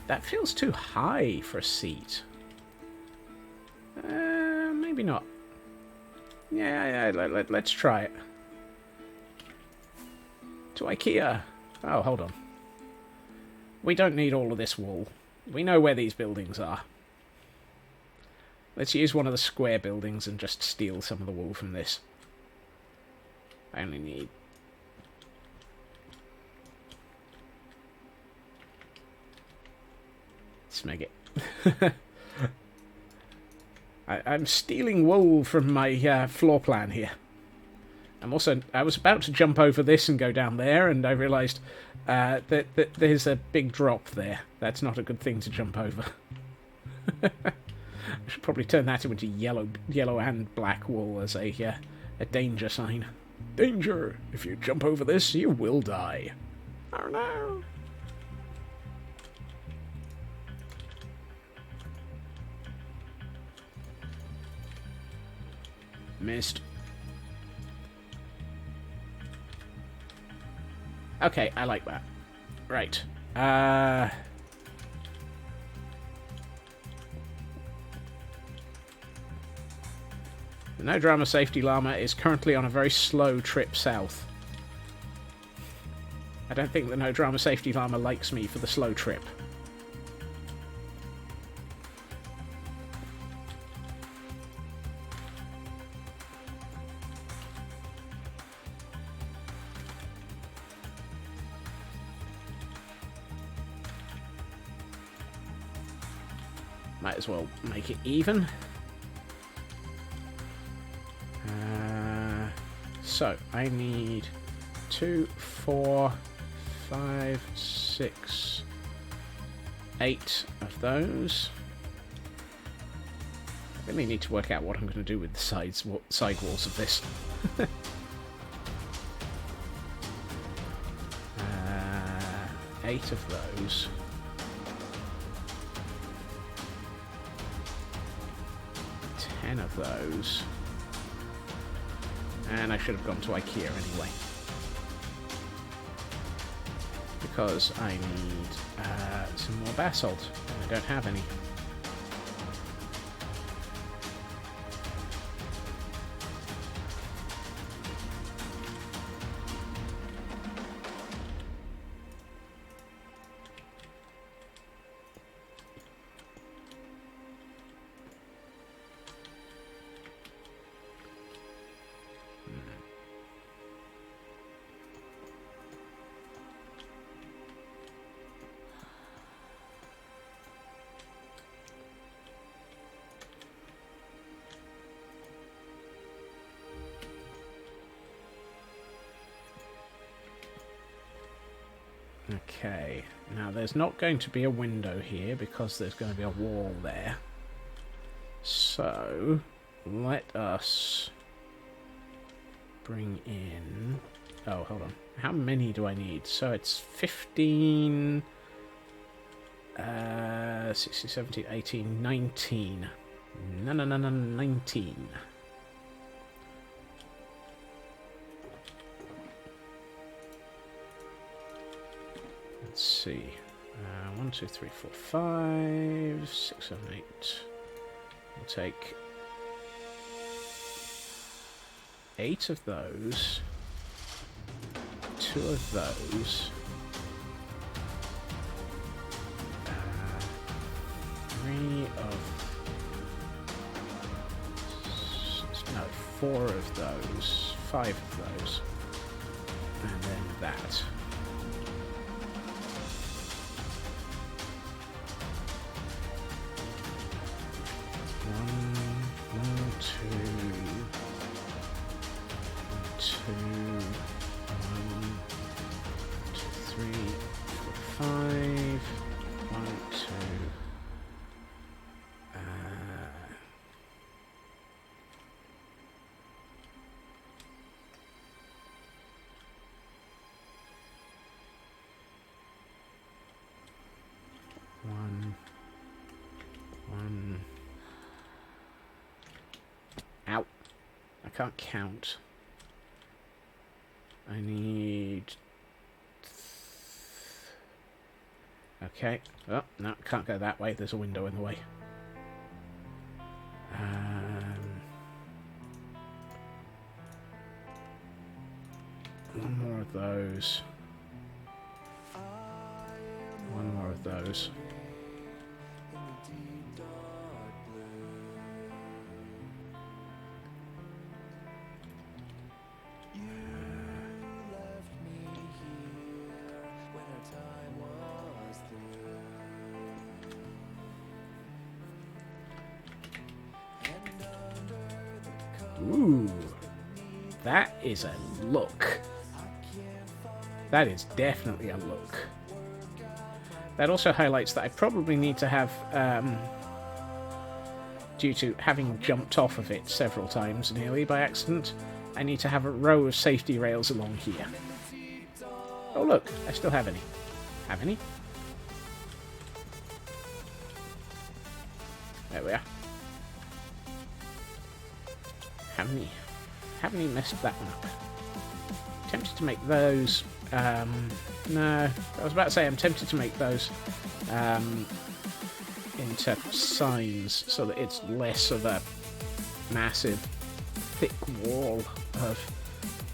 That feels too high for a seat. Maybe not. Yeah, let's try it. To IKEA. Oh, hold on. We don't need all of this wool. We know where these buildings are. Let's use one of the square buildings and just steal some of the wool from this. I only need... Smeg it. I'm stealing wool from my floor plan here. I was about to jump over this and go down there, and I realised that there's a big drop there. That's not a good thing to jump over. I should probably turn that into yellow and black wool as a danger sign. Danger! If you jump over this, you will die. Oh no! Missed. Okay, I like that. Right. The No Drama Safety Llama is currently on a very slow trip south. I don't think the No Drama Safety Llama likes me for the slow trip. Might as well make it even. So, I need 2, 4, 5, 6, 8 of those. I really need to work out what I'm going to do with the side walls of this. 8 of those. 10 of those. And I should have gone to IKEA anyway. Because I need some more basalt, and I don't have any. Okay, now there's not going to be a window here because there's going to be a wall there. So, let us bring in... Oh, hold on. How many do I need? So it's 15... 16, 17, 18, 19. No, 19. Let's see. 1, 2, 3, 4, 5, 6, 7, 8. We'll take 8 of those. 2 of those. 3 of... No, 4 of those. 5 of those. And then that. Ow. I can't count. I need... Okay. Oh, no, can't go that way. There's a window in the way. One more of those. One more of those. Ooh, that is a look. That is definitely a look. That also highlights that I probably need to have, due to having jumped off of it several times nearly by accident, I need to have a row of safety rails along here. Oh look, I still have any. Have any? There we are. Haven't even messed that one up. Tempted to make those. No, I was about to say I'm tempted to make those into signs so that it's less of a massive, thick wall of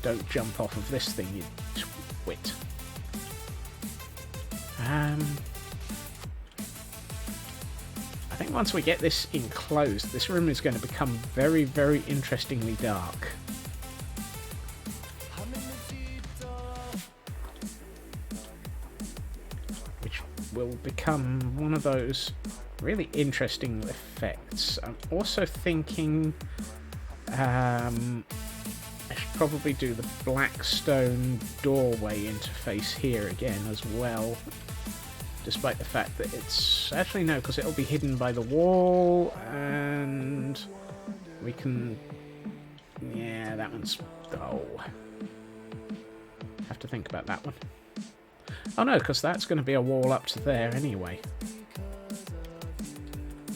"Don't jump off of this thing, you twit." I think once we get this enclosed, this room is going to become very, very interestingly dark. Which will become one of those really interesting effects. I'm also thinking I should probably do the black stone doorway interface here again as well. Despite the fact that it's... Actually, no, because it'll be hidden by the wall, and we can... Yeah, that one's... Oh. Have to think about that one. Oh, no, because that's going to be a wall up to there anyway.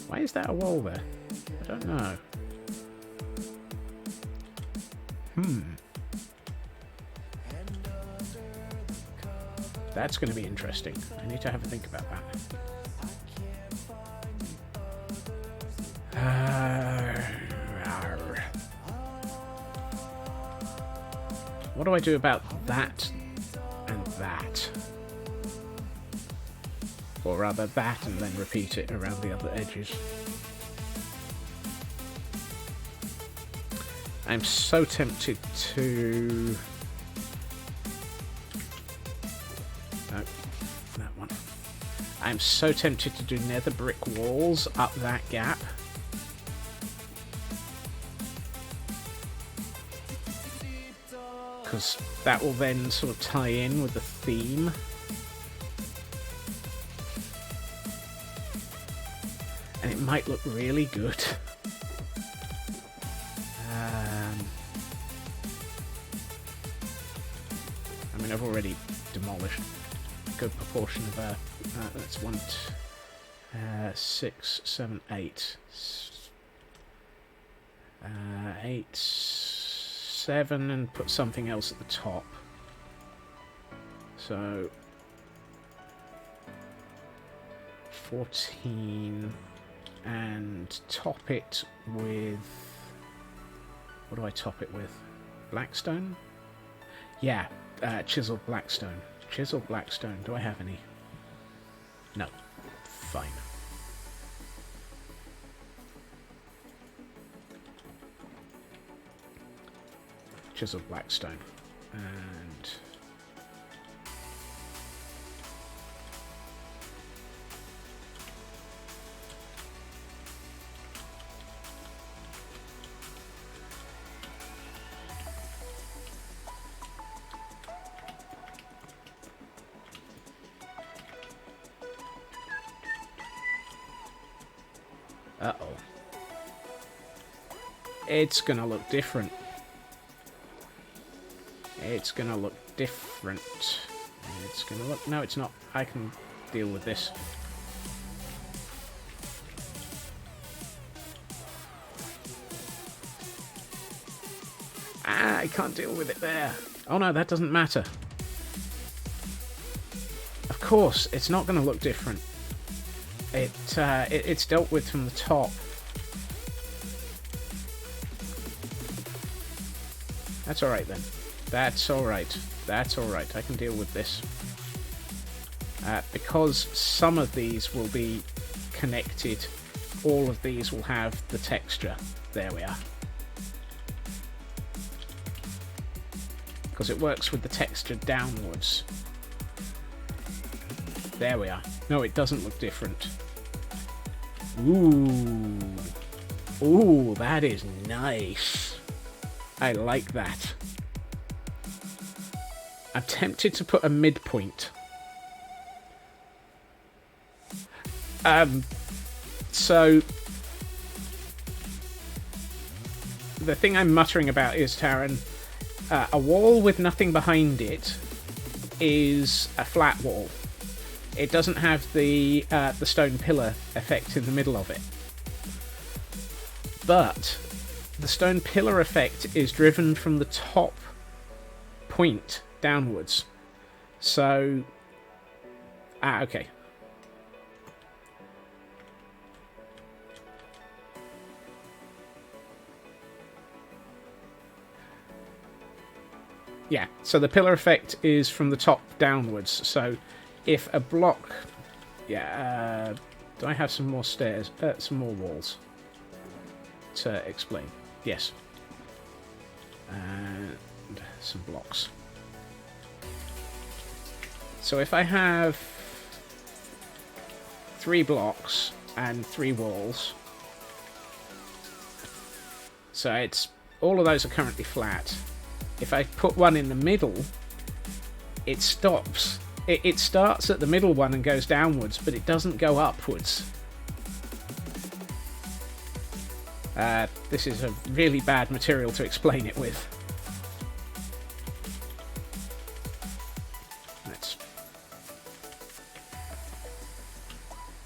Why is that a wall there? I don't know. That's going to be interesting. I need to have a think about that. What do I do about that and that? Or rather that and then repeat it around the other edges. I'm so tempted to... I'm so tempted to do nether brick walls up that gap. Because that will then sort of tie in with the theme. And it might look really good. mean, I've already demolished a good proportion of that's 1, 6, 7, 8. 8, 7, and put something else at the top. So 14, and top it with... What do I top it with? Blackstone? Yeah, chiseled blackstone. Chiseled blackstone. Do I have any? No. Fine. Chiseled blackstone. And... uh-oh. It's gonna look different. It's gonna look different. It's gonna look... No, it's not. I can deal with this. Ah, I can't deal with it there. Oh no, that doesn't matter. Of course, it's not gonna look different. It's dealt with from the top. That's alright then. That's alright. That's alright. I can deal with this. Because some of these will be connected, all of these will have the texture. There we are. Because it works with the texture downwards. There we are. No, it doesn't look different. Ooh. Ooh, that is nice. I like that. I'm tempted to put a midpoint. So... The thing I'm muttering about is, Taran, a wall with nothing behind it is a flat wall. It doesn't have the stone pillar effect in the middle of it. But the stone pillar effect is driven from the top point downwards. So... okay. Yeah, so the pillar effect is from the top downwards. So if a block... Yeah, do I have some more stairs? Some more walls to explain. Yes. And some blocks. So if I have 3 blocks and 3 walls, so it's all of those are currently flat. If I put one in the middle, it stops. It starts at the middle one and goes downwards, but it doesn't go upwards. This is a really bad material to explain it with.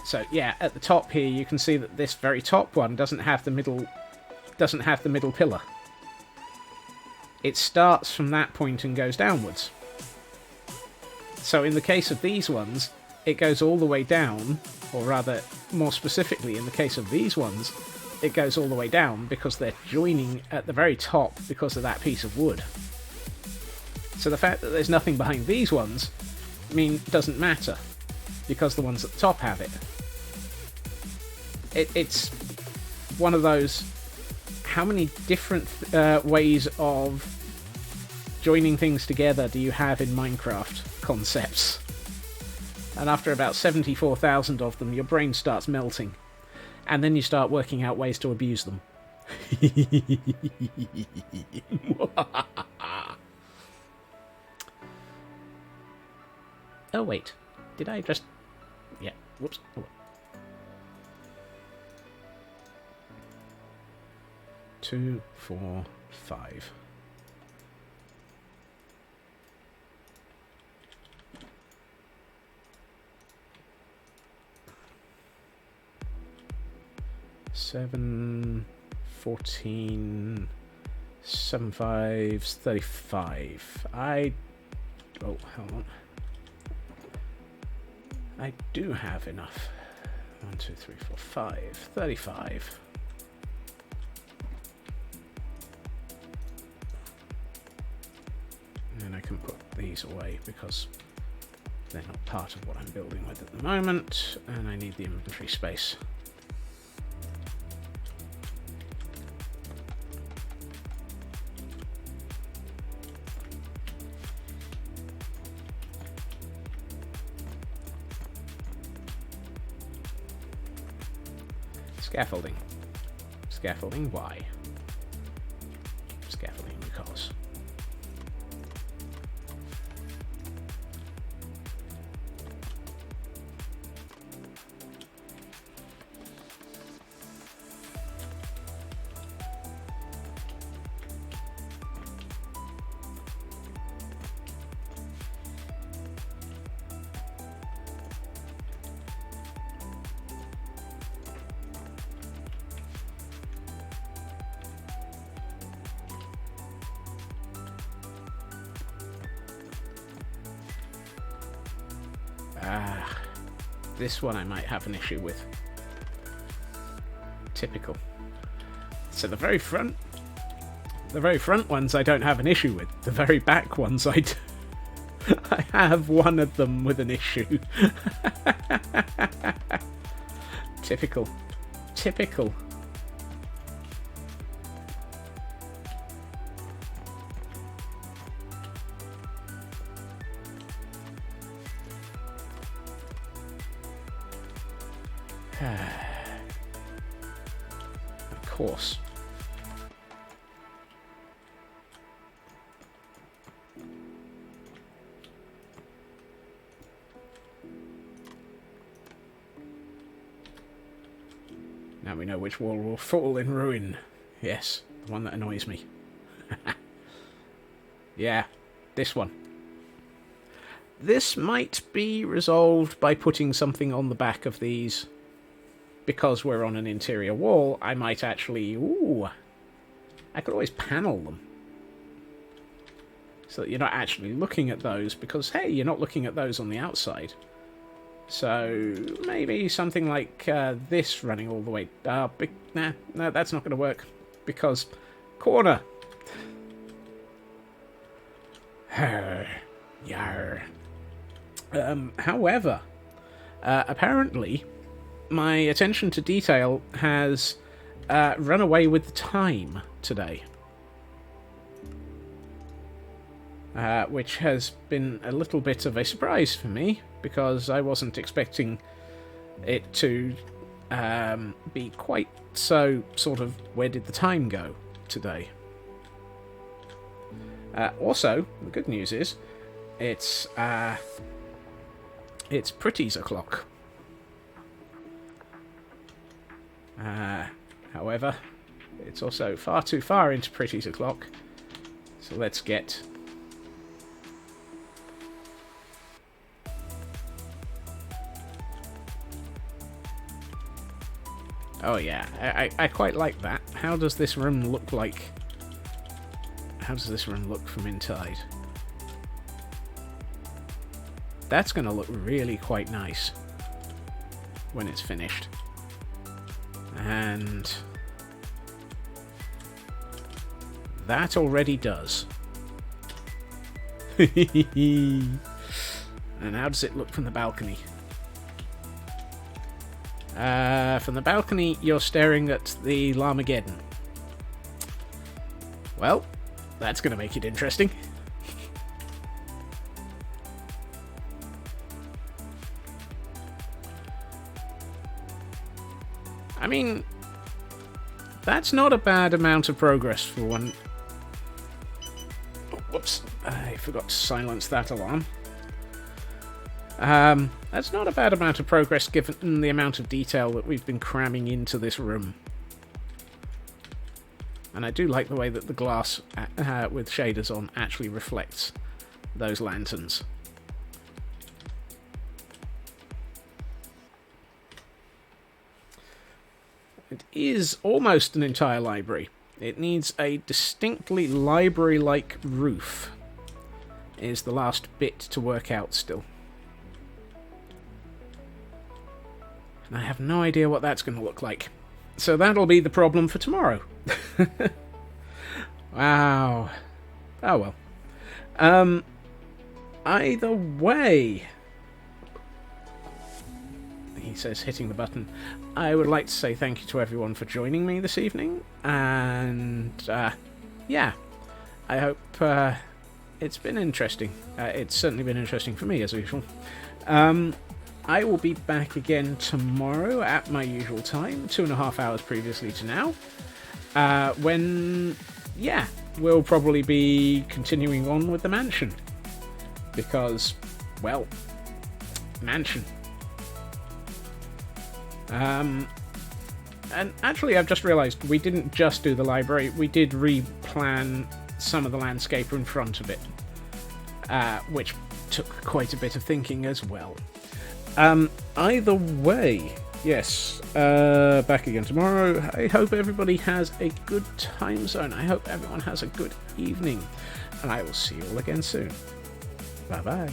So yeah, at the top here you can see that this very top one doesn't have the middle pillar. It starts from that point and goes downwards. So in the case of these ones, it goes all the way down, or rather, more specifically, in the case of these ones, it goes all the way down because they're joining at the very top because of that piece of wood. So the fact that there's nothing behind these ones doesn't matter, because the ones at the top have it. It's one of those... How many different ways of joining things together do you have in Minecraft concepts? And after about 74,000 of them, your brain starts melting. And then you start working out ways to abuse them. Oh, wait. Did I just... Yeah, whoops. Oh. 2, 4, 5. 7, 14, 7, 5, 35. Oh, hold on. I do have enough. 1, 2, 3, 4, 5. 35. And I can put these away because they're not part of what I'm building with at the moment, and I need the inventory space. Scaffolding. Scaffolding, why? Scaffolding because. This one I might have an issue with. Typical. So the very front ones I don't have an issue with. The very back ones I do. I have one of them with an issue. Typical. Typical. Of course. Now we know which wall will fall in ruin. Yes, the one that annoys me. Yeah, this one. This might be resolved by putting something on the back of these. Because we're on an interior wall, I might actually... Ooh! I could always panel them. So that you're not actually looking at those, because, hey, you're not looking at those on the outside. So, maybe something like this running all the way... no, that's not going to work. Because, corner! Yarr. However, apparently... my attention to detail has run away with the time today. Which has been a little bit of a surprise for me, because I wasn't expecting it to be quite so sort of, where did the time go today? Also, the good news is, it's pretty's o'clock. However, it's also far too far into pretty's o'clock, so let's get... Oh yeah, I quite like that. How does this room look like? How does this room look from inside? That's going to look really quite nice when it's finished. And that already does. And how does it look from the balcony? From the balcony, you're staring at the Llamageddon. Well, that's going to make it interesting. I mean, that's not a bad amount of progress for one... Oh, whoops, I forgot to silence that alarm. That's not a bad amount of progress given the amount of detail that we've been cramming into this room. And I do like the way that the glass with shaders on actually reflects those lanterns. It is almost an entire library. It needs a distinctly library-like roof. Is the last bit to work out still. And I have no idea what that's going to look like. So that'll be the problem for tomorrow. Wow. Oh well. Either way, he says, hitting the button, I would like to say thank you to everyone for joining me this evening, and yeah, I hope it's been interesting. It's certainly been interesting for me, as usual. I will be back again tomorrow at my usual time, 2.5 hours previously to now, when, yeah, we'll probably be continuing on with the mansion. Because, well, mansion. And actually, I've just realised we didn't just do the library, we did replan some of the landscape in front of it, which took quite a bit of thinking as well. Either way, yes, back again tomorrow. I hope everybody has a good time zone. I hope everyone has a good evening, and I will see you all again soon. Bye-bye.